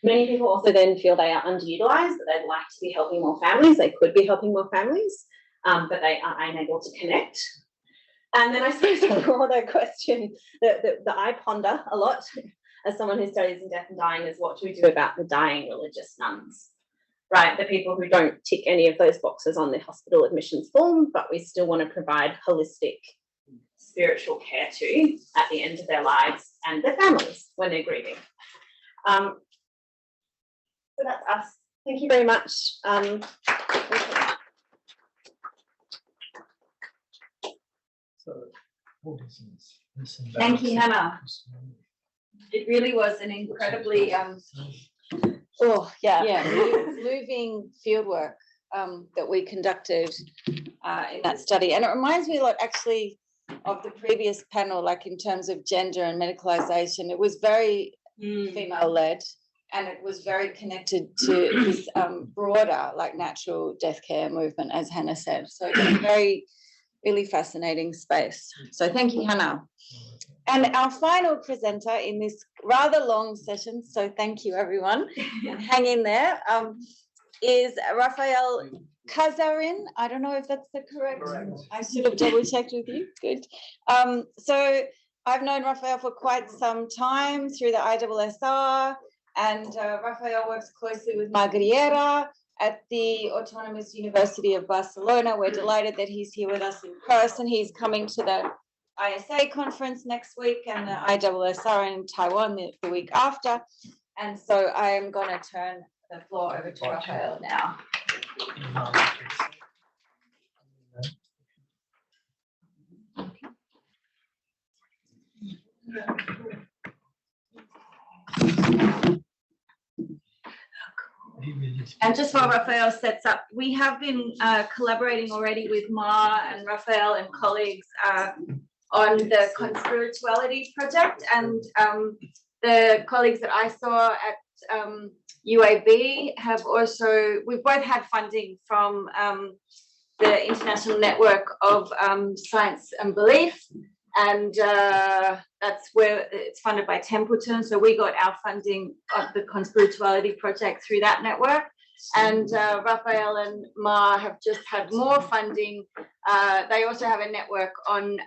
Many people also then feel they are underutilised, that they'd like to be helping more families, they could be helping more families, but they are unable to connect. And then I suppose the broader question that I ponder a lot as someone who studies in death and dying is, what do we do about the dying religious nuns, right? The people who don't tick any of those boxes on the hospital admissions form, but we still want to provide holistic spiritual care to at the end of their lives and their families when they're grieving. So that's us. Thank you very much. Thank you, Hannah. It really was an incredibly moving fieldwork that we conducted in that study. And it reminds me a lot actually of the previous panel, like in terms of gender and medicalisation. It was very female-led, and it was very connected to this broader, like, natural death care movement, as Hannah said. So it's a very, really fascinating space. So thank you, Hannah. And our final presenter in this rather long session, so thank you everyone, and hang in there, is Rafael Cazarin. I don't know if that's the correct. I should have double checked with you. Good. So I've known Rafael for quite some time through the ISSR, and Rafael works closely with Margarita at the Autonomous University of Barcelona. We're delighted that he's here with us in person. He's coming to the ISA conference next week and the ISSR in Taiwan the week after. And so I am going to turn the floor over to Rafael now. And just while Rafael sets up, we have been collaborating already with Ma and Rafael and colleagues on the Conspirituality project, and the colleagues that I saw at UAB have also, we've both had funding from the International Network of Science and Belief, and that's where it's funded by Templeton. So we got our funding of the Conspirituality project through that network. And Rafael and Ma have just had more funding. They also have a network on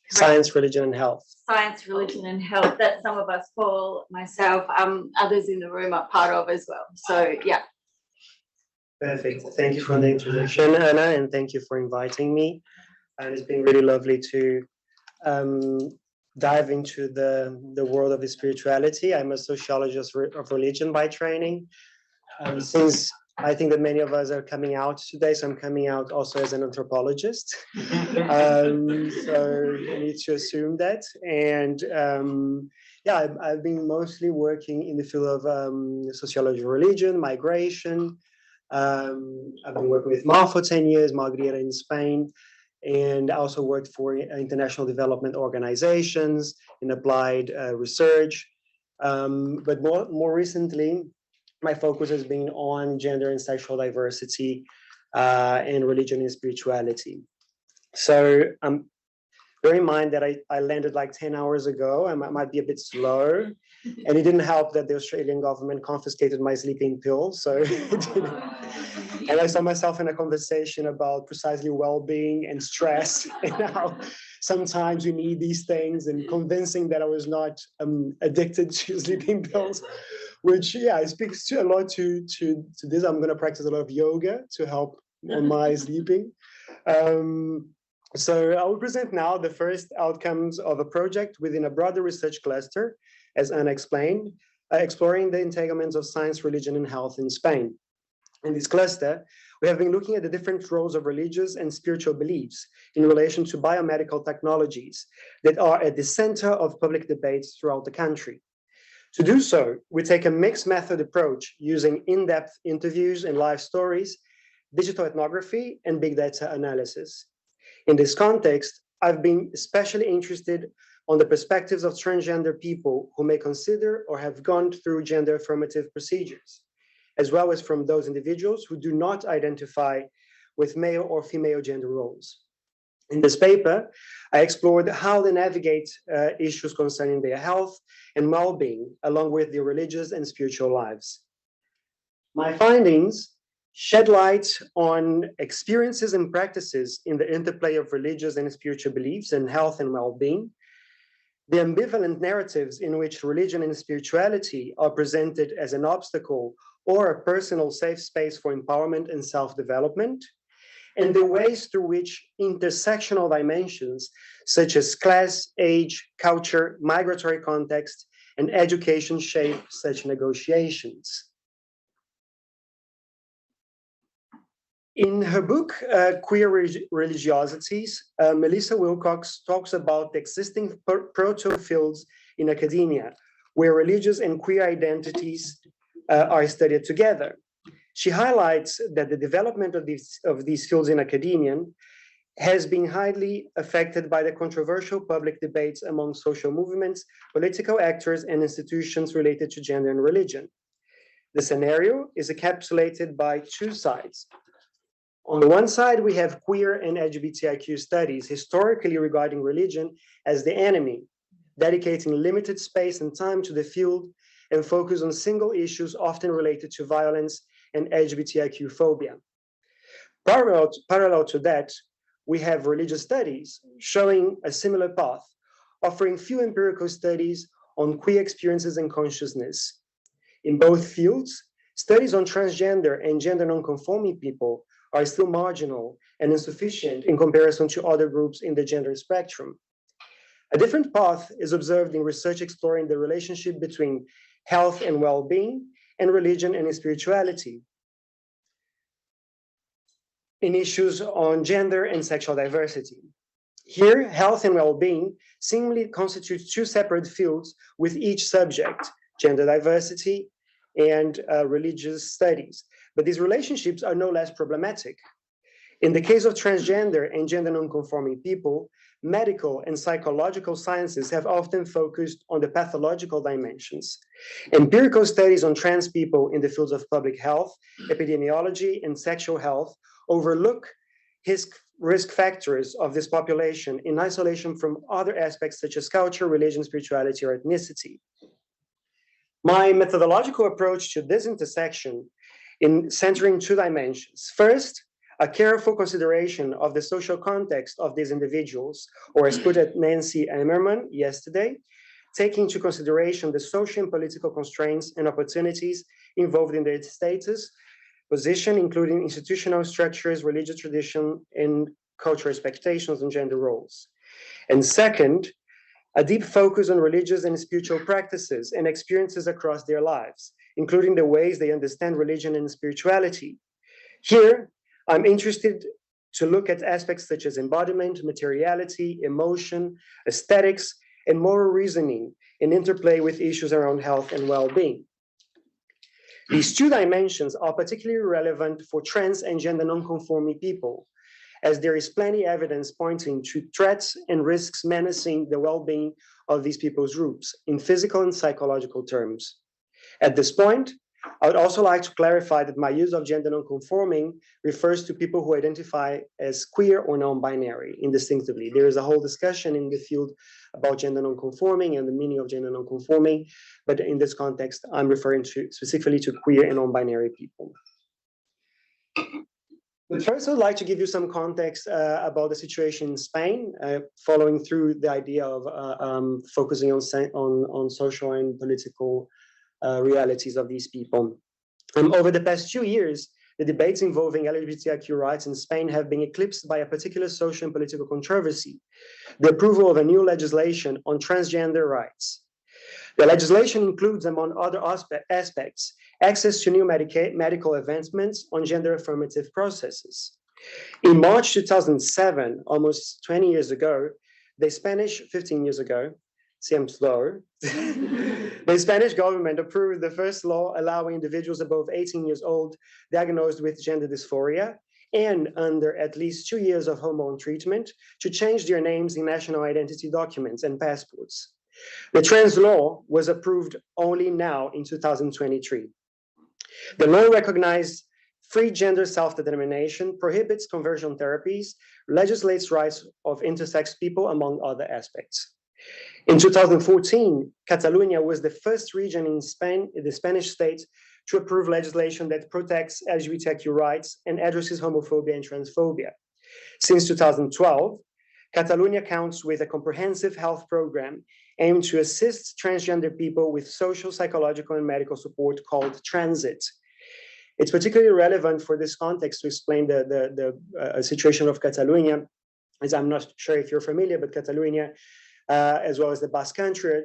science, religion, and health. Science, religion, and health that some of us, Paul, myself, others in the room are part of as well. So yeah. Perfect. Thank you for the introduction, Anna, and thank you for inviting me. And it's been really lovely to dive into the world of the spirituality. I'm a sociologist of religion by training. Since I think that many of us are coming out today, so I'm coming out also as an anthropologist. So I need to assume that. And yeah, I've been mostly working in the field of sociology of religion, migration. I've been working with Ma for 10 years, Margarita in Spain, and I also worked for international development organizations in applied research. But more recently, my focus has been on gender and sexual diversity and religion and spirituality. So bear in mind that I landed like 10 hours ago. I might be a bit slow. And it didn't help that the Australian government confiscated my sleeping pills. So and I saw myself in a conversation about precisely well-being and stress and how sometimes you need these things, and convincing that I was not addicted to sleeping pills, which, yeah, it speaks to a lot to this. I'm going to practice a lot of yoga to help on my sleeping. So I will present now the first outcomes of a project within a broader research cluster, as Anna explained, exploring the entanglements of science, religion, and health in Spain. In this cluster, we have been looking at the different roles of religious and spiritual beliefs in relation to biomedical technologies that are at the center of public debates throughout the country. To do so, we take a mixed method approach using in-depth interviews and live stories, digital ethnography, and big data analysis. In this context, I've been especially interested on the perspectives of transgender people who may consider or have gone through gender affirmative procedures, as well as from those individuals who do not identify with male or female gender roles. In this paper, I explored how they navigate issues concerning their health and well-being, along with their religious and spiritual lives. My findings shed light on experiences and practices in the interplay of religious and spiritual beliefs and health and well-being, the ambivalent narratives in which religion and spirituality are presented as an obstacle or a personal safe space for empowerment and self-development, and the ways through which intersectional dimensions such as class, age, culture, migratory context, and education shape such negotiations. In her book, Queer Religiosities, Melissa Wilcox talks about the existing proto-fields in academia, where religious and queer identities are studied together. She highlights that the development of these fields in academia has been highly affected by the controversial public debates among social movements, political actors, and institutions related to gender and religion. The scenario is encapsulated by two sides. On the one side, we have queer and LGBTIQ studies historically regarding religion as the enemy, dedicating limited space and time to the field and focus on single issues often related to violence and LGBTIQ phobia. Parallel to that, we have religious studies showing a similar path, offering few empirical studies on queer experiences and consciousness. In both fields, studies on transgender and gender non-conforming people are still marginal and insufficient in comparison to other groups in the gender spectrum. A different path is observed in research exploring the relationship between health and well-being and religion and spirituality, in issues on gender and sexual diversity. Here, health and well-being seemingly constitute two separate fields with each subject, gender diversity and religious studies. But these relationships are no less problematic. In the case of transgender and gender non-conforming people, medical and psychological sciences have often focused on the pathological dimensions. Empirical studies on trans people in the fields of public health, epidemiology, and sexual health overlook risk factors of this population in isolation from other aspects such as culture, religion, spirituality, or ethnicity. My methodological approach to this intersection in centering two dimensions. First, a careful consideration of the social context of these individuals, or as put at Nancy Emmerman yesterday, taking into consideration the social and political constraints and opportunities involved in their status, position, including institutional structures, religious tradition, and cultural expectations and gender roles. And second, a deep focus on religious and spiritual practices and experiences across their lives, including the ways they understand religion and spirituality. Here, I'm interested to look at aspects such as embodiment, materiality, emotion, aesthetics, and moral reasoning in interplay with issues around health and well-being. These two dimensions are particularly relevant for trans and gender non-conforming people, as there is plenty evidence pointing to threats and risks menacing the well-being of these people's groups in physical and psychological terms. At this point, I would also like to clarify that my use of gender non-conforming refers to people who identify as queer or non-binary indistinctively. There is a whole discussion in the field about gender non-conforming and the meaning of gender non-conforming, but in this context, I'm referring to specifically to queer and non-binary people. But first, I'd like to give you some context about the situation in Spain, following through the idea of focusing on social and political realities of these people. Over the past 2 years, the debates involving LGBTIQ rights in Spain have been eclipsed by a particular social and political controversy, the approval of a new legislation on transgender rights. The legislation includes, among other aspects, access to new medical advancements on gender affirmative processes. In March 2007, almost 20 years ago, 15 years ago, see I'm slow, the Spanish government approved the first law allowing individuals above 18 years old diagnosed with gender dysphoria and under at least 2 years of hormone treatment to change their names in national identity documents and passports. The trans law was approved only now in 2023. The law recognized free gender self-determination, prohibits conversion therapies, legislates rights of intersex people, among other aspects. In 2014, Catalonia was the first region in Spain, the Spanish state, to approve legislation that protects LGBTQ rights and addresses homophobia and transphobia. Since 2012, Catalonia counts with a comprehensive health program aimed to assist transgender people with social, psychological, and medical support called Transit. It's particularly relevant for this context to explain the situation of Catalonia, as I'm not sure if you're familiar, but Catalonia, as well as the Basque Country,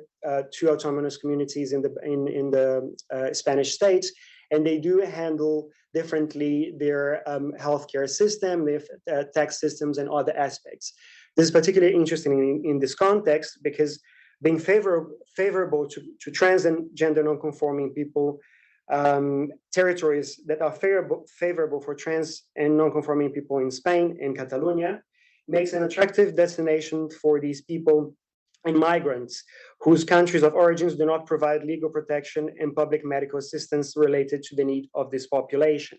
two autonomous communities in the Spanish state, and they do handle differently their healthcare system, their tax systems, and other aspects. This is particularly interesting in this context because being favorable to trans and gender non-conforming people, territories that are favorable for trans and non-conforming people in Spain and Catalonia makes an attractive destination for these people and migrants whose countries of origins do not provide legal protection and public medical assistance related to the need of this population.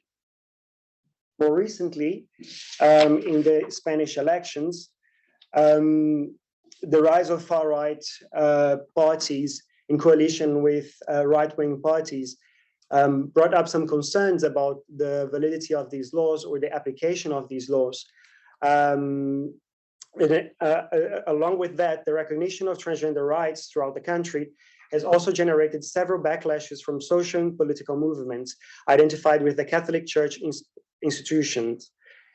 More recently, in the Spanish elections, the rise of far-right parties in coalition with right-wing parties brought up some concerns about the validity of these laws or the application of these laws. Along with that, the recognition of transgender rights throughout the country has also generated several backlashes from social and political movements identified with the Catholic Church institutions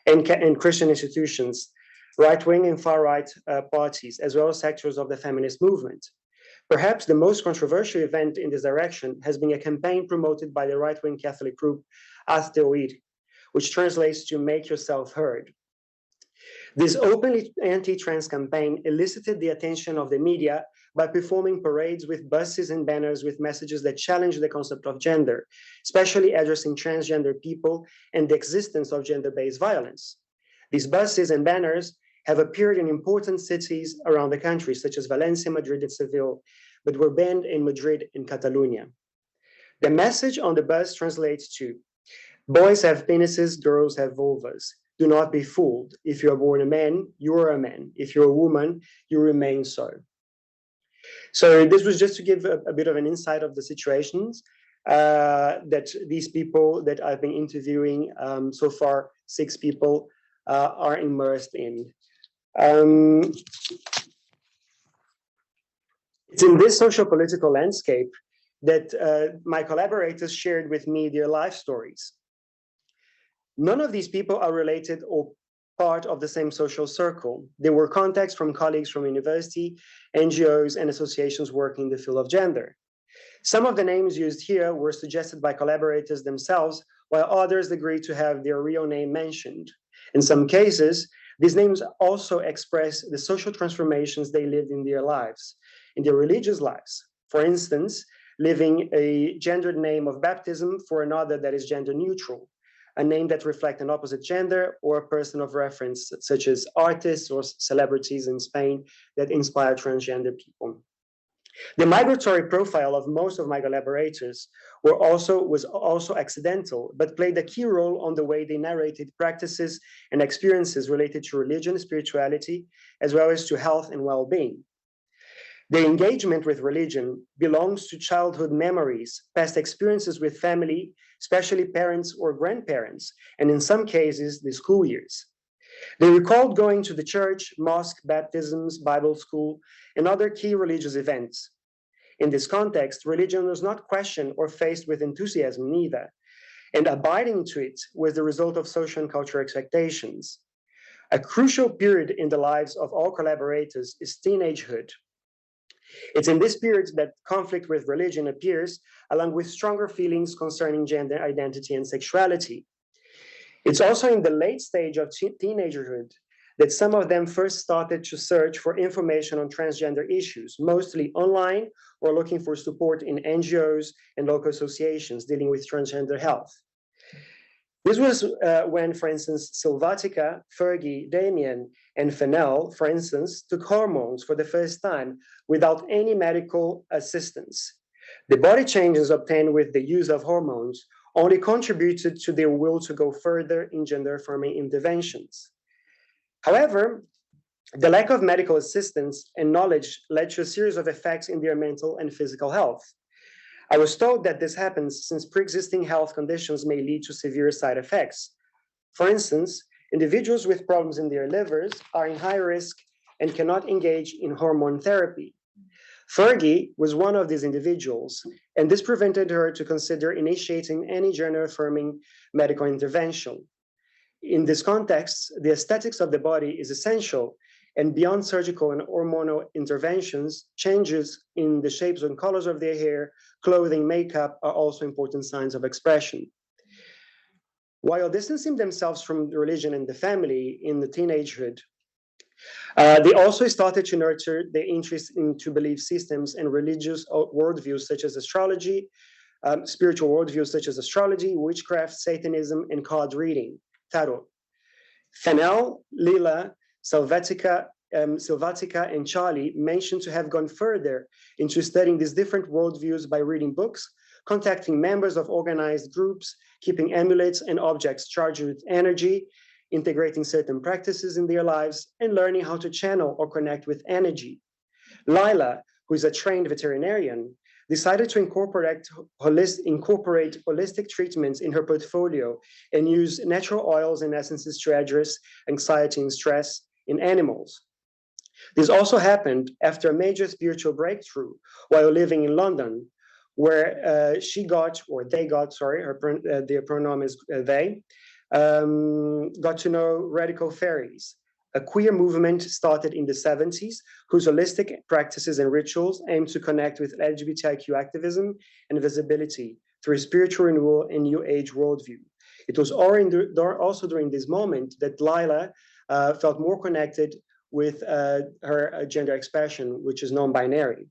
and Christian institutions, right-wing and far-right parties, as well as sectors of the feminist movement. Perhaps the most controversial event in this direction has been a campaign promoted by the right-wing Catholic group Hazte Oír, which translates to make yourself heard. This openly anti-trans campaign elicited the attention of the media by performing parades with buses and banners with messages that challenge the concept of gender, especially addressing transgender people and the existence of gender-based violence. These buses and banners have appeared in important cities around the country, such as Valencia, Madrid, and Seville, but were banned in Madrid and Catalonia. The message on the bus translates to: boys have penises, girls have vulvas. Do not be fooled. If you are born a man, you are a man. If you're a woman, you remain so. So this was just to give a bit of an insight of the situations that these people that I've been interviewing, so far 6 people, are immersed in. It's in this social political landscape that my collaborators shared with me their life stories. None of these people are related or part of the same social circle. They were contacts from colleagues from university, NGOs, and associations working in the field of gender. Some of the names used here were suggested by collaborators themselves, while others agreed to have their real name mentioned. In some cases, these names also express the social transformations they lived in their lives, in their religious lives. For instance, living a gendered name of baptism for another that is gender neutral, a name that reflects an opposite gender or a person of reference, such as artists or celebrities in Spain that inspire transgender people. The migratory profile of most of my collaborators was also accidental, but played a key role on the way they narrated practices and experiences related to religion, spirituality, as well as to health and well-being. Their engagement with religion belongs to childhood memories, past experiences with family, especially parents or grandparents, and in some cases, the school years. They recalled going to the church, mosque, baptisms, Bible school, and other key religious events. In this context, religion was not questioned or faced with enthusiasm neither, and abiding to it was the result of social and cultural expectations. A crucial period in the lives of all collaborators is teenagehood. It's in this period that conflict with religion appears, along with stronger feelings concerning gender identity and sexuality. It's also in the late stage of teenagerhood that some of them first started to search for information on transgender issues, mostly online or looking for support in NGOs and local associations dealing with transgender health. This was when, for instance, Silvatica, Fergie, Damien, and Fennell, for instance, took hormones for the first time without any medical assistance. The body changes obtained with the use of hormones only contributed to their will to go further in gender-affirming interventions. However, the lack of medical assistance and knowledge led to a series of effects in their mental and physical health. I was told that this happens since pre-existing health conditions may lead to severe side effects. For instance, individuals with problems in their livers are in high risk and cannot engage in hormone therapy. Fergie was one of these individuals, and this prevented her to consider initiating any gender-affirming medical intervention. In this context, the aesthetics of the body is essential, and beyond surgical and hormonal interventions, changes in the shapes and colors of their hair, clothing, makeup are also important signs of expression. While distancing themselves from the religion and the family in the teenagehood, they also started to nurture their interest into belief systems and religious worldviews such as astrology, spiritual worldviews such as astrology, witchcraft, Satanism, and card reading, tarot. Fennell, Lila, Salvatica, and Charlie mentioned to have gone further into studying these different worldviews by reading books, contacting members of organized groups, keeping amulets and objects charged with energy, integrating certain practices in their lives, and learning how to channel or connect with energy. Lila, who is a trained veterinarian, decided to incorporate holistic treatments in her portfolio and use natural oils and essences to address anxiety and stress in animals. This also happened after a major spiritual breakthrough while living in London, where their pronoun is they, got to know radical fairies, a queer movement started in the 70s whose holistic practices and rituals aim to connect with LGBTIQ activism and visibility through spiritual renewal and new age worldview. It was also during this moment that Lila felt more connected with her gender expression, which is non-binary.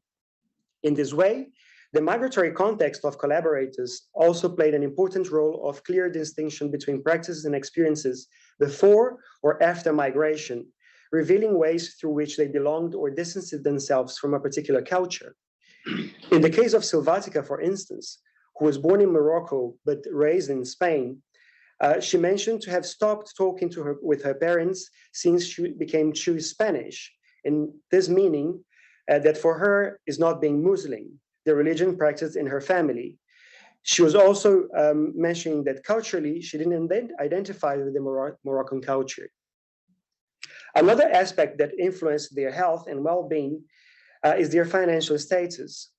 In this way, the migratory context of collaborators also played an important role of clear distinction between practices and experiences before or after migration, revealing ways through which they belonged or distanced themselves from a particular culture. In the case of Silvatica, for instance, who was born in Morocco but raised in Spain, she mentioned to have stopped talking with her parents since she became true Spanish, and this meaning that for her is not being Muslim, the religion practiced in her family. She was also mentioning that culturally, she didn't identify with the Moroccan culture. Another aspect that influenced their health and well-being is their financial status.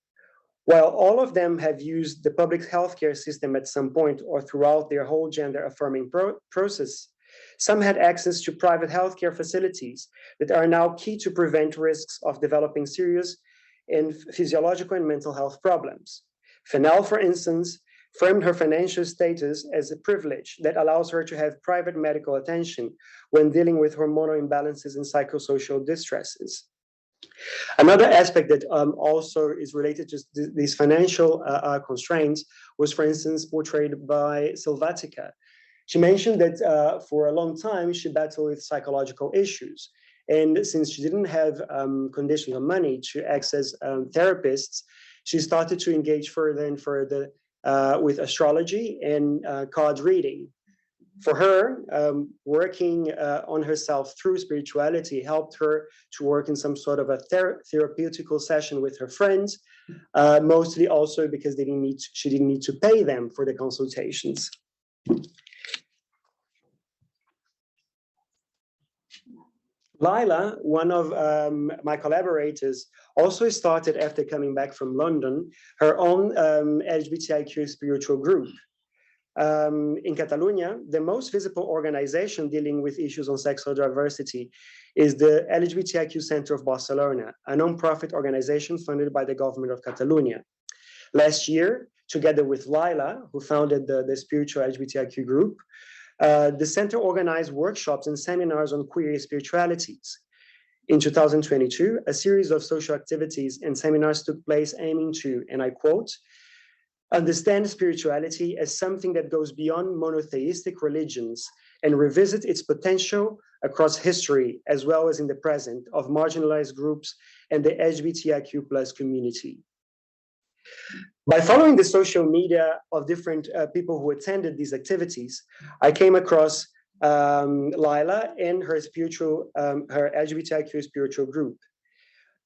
While all of them have used the public healthcare system at some point or throughout their whole gender-affirming process, some had access to private healthcare facilities that are now key to prevent risks of developing serious and physiological and mental health problems. Fennell, for instance, framed her financial status as a privilege that allows her to have private medical attention when dealing with hormonal imbalances and psychosocial distresses. Another aspect that also is related to these financial constraints was, for instance, portrayed by Silvatica. She mentioned that for a long time, she battled with psychological issues. And since she didn't have conditional money to access therapists, she started to engage further and further with astrology and card reading. For her, working on herself through spirituality helped her to work in some sort of a therapeutical session with her friends, mostly also because she didn't need to pay them for the consultations. Lila, one of my collaborators, also started after coming back from London, her own LGBTIQ spiritual group. In Catalonia, the most visible organization dealing with issues on sexual diversity is the LGBTIQ Center of Barcelona, a non-profit organization funded by the government of Catalonia. Last year, together with Lila, who founded the spiritual LGBTIQ group, the center organized workshops and seminars on queer spiritualities. In 2022, a series of social activities and seminars took place aiming to, and I quote, understand spirituality as something that goes beyond monotheistic religions and revisit its potential across history as well as in the present of marginalized groups and the LGBTIQ+ community. By following the social media of different people who attended these activities, I came across Lila and her LGBTIQ spiritual group.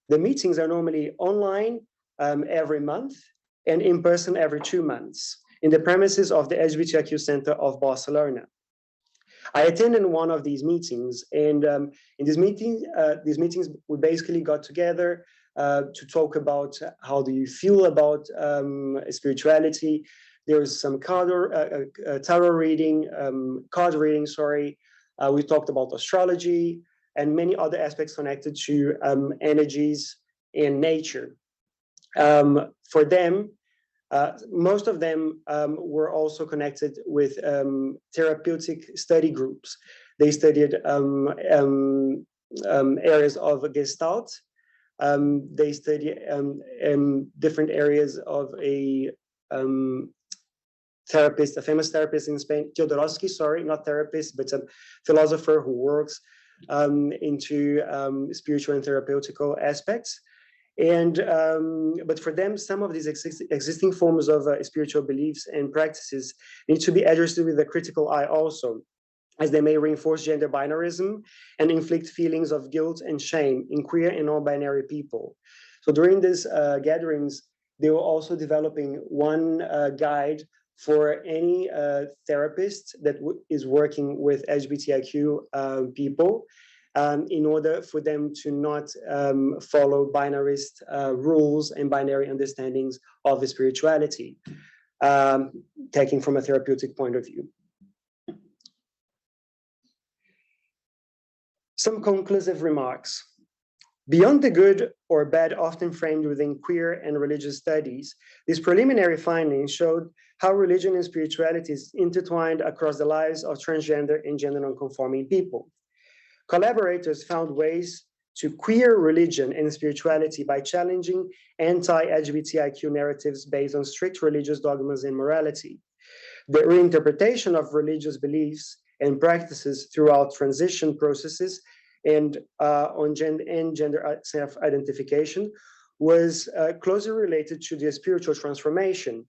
The meetings are normally online every month and in person every 2 months in the premises of the LGBTIQ Center of Barcelona. I attended one of these meetings, and in these meetings, we basically got together to talk about how do you feel about spirituality. There was some tarot reading, card reading, sorry. We talked about astrology and many other aspects connected to energies and nature. For them, most of them were also connected with therapeutic study groups. They studied areas of Gestalt. They study different areas of a therapist, a famous therapist in Spain, Jodorowsky, sorry, not therapist, but a philosopher who works into spiritual and therapeutical aspects. And but for them, some of these existing forms of spiritual beliefs and practices need to be addressed with a critical eye also, as they may reinforce gender binarism and inflict feelings of guilt and shame in queer and non-binary people. So during these gatherings, they were also developing one guide for any therapist that is working with LGBTIQ people, in order for them to not follow binarist rules and binary understandings of spirituality, taking from a therapeutic point of view. Some conclusive remarks. Beyond the good or bad often framed within queer and religious studies, these preliminary findings showed how religion and spirituality is intertwined across the lives of transgender and gender non-conforming people. Collaborators found ways to queer religion and spirituality by challenging anti-LGBTIQ narratives based on strict religious dogmas and morality. The reinterpretation of religious beliefs and practices throughout transition processes and on gender self-identification was closely related to the spiritual transformation.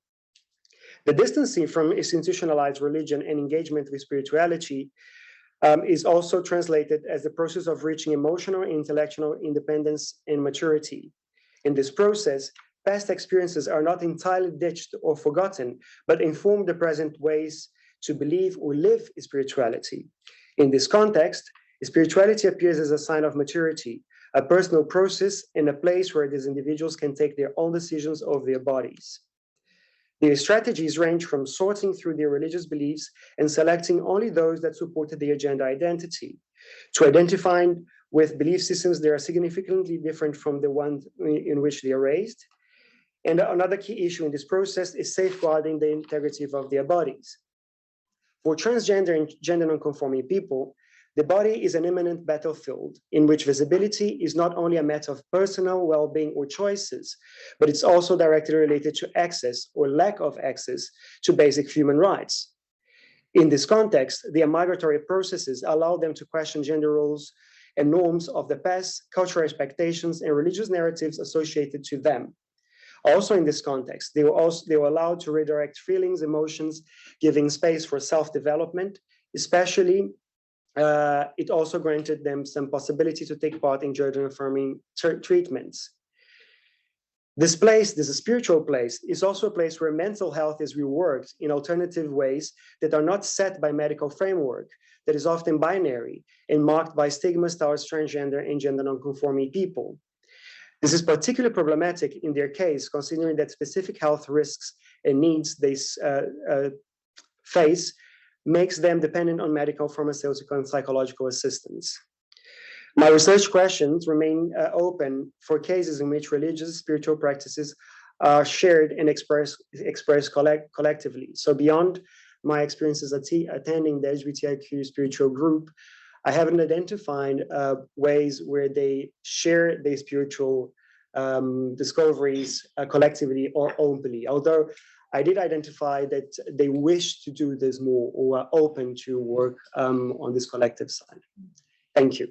The distancing from institutionalized religion and engagement with spirituality is also translated as the process of reaching emotional and intellectual independence and maturity. In this process, past experiences are not entirely ditched or forgotten, but inform the present ways to believe or live spirituality. In this context, spirituality appears as a sign of maturity, a personal process, and a place where these individuals can take their own decisions over their bodies. Their strategies range from sorting through their religious beliefs and selecting only those that supported their gender identity, to identifying with belief systems that are significantly different from the ones in which they are raised. And another key issue in this process is safeguarding the integrity of their bodies. For transgender and gender non-conforming people, the body is an imminent battlefield in which visibility is not only a matter of personal well-being or choices, but it's also directly related to access or lack of access to basic human rights. In this context, the migratory processes allow them to question gender roles and norms of the past, cultural expectations, and religious narratives associated to them. Also in this context, they were allowed to redirect feelings, emotions, giving space for self-development, especially it also granted them some possibility to take part in gender-affirming treatments. This place, this spiritual place, is also a place where mental health is reworked in alternative ways that are not set by medical framework, that is often binary and marked by stigmas towards transgender and gender non-conforming people. This is particularly problematic in their case, considering that specific health risks and needs they face makes them dependent on medical, pharmaceutical, and psychological assistance. My research questions remain open for cases in which religious spiritual practices are shared and expressed collectively. So beyond my experiences attending the LGBTIQ spiritual group, I haven't identified ways where they share their spiritual discoveries collectively or openly, although I did identify that they wish to do this more or are open to work on this collective side. Thank you.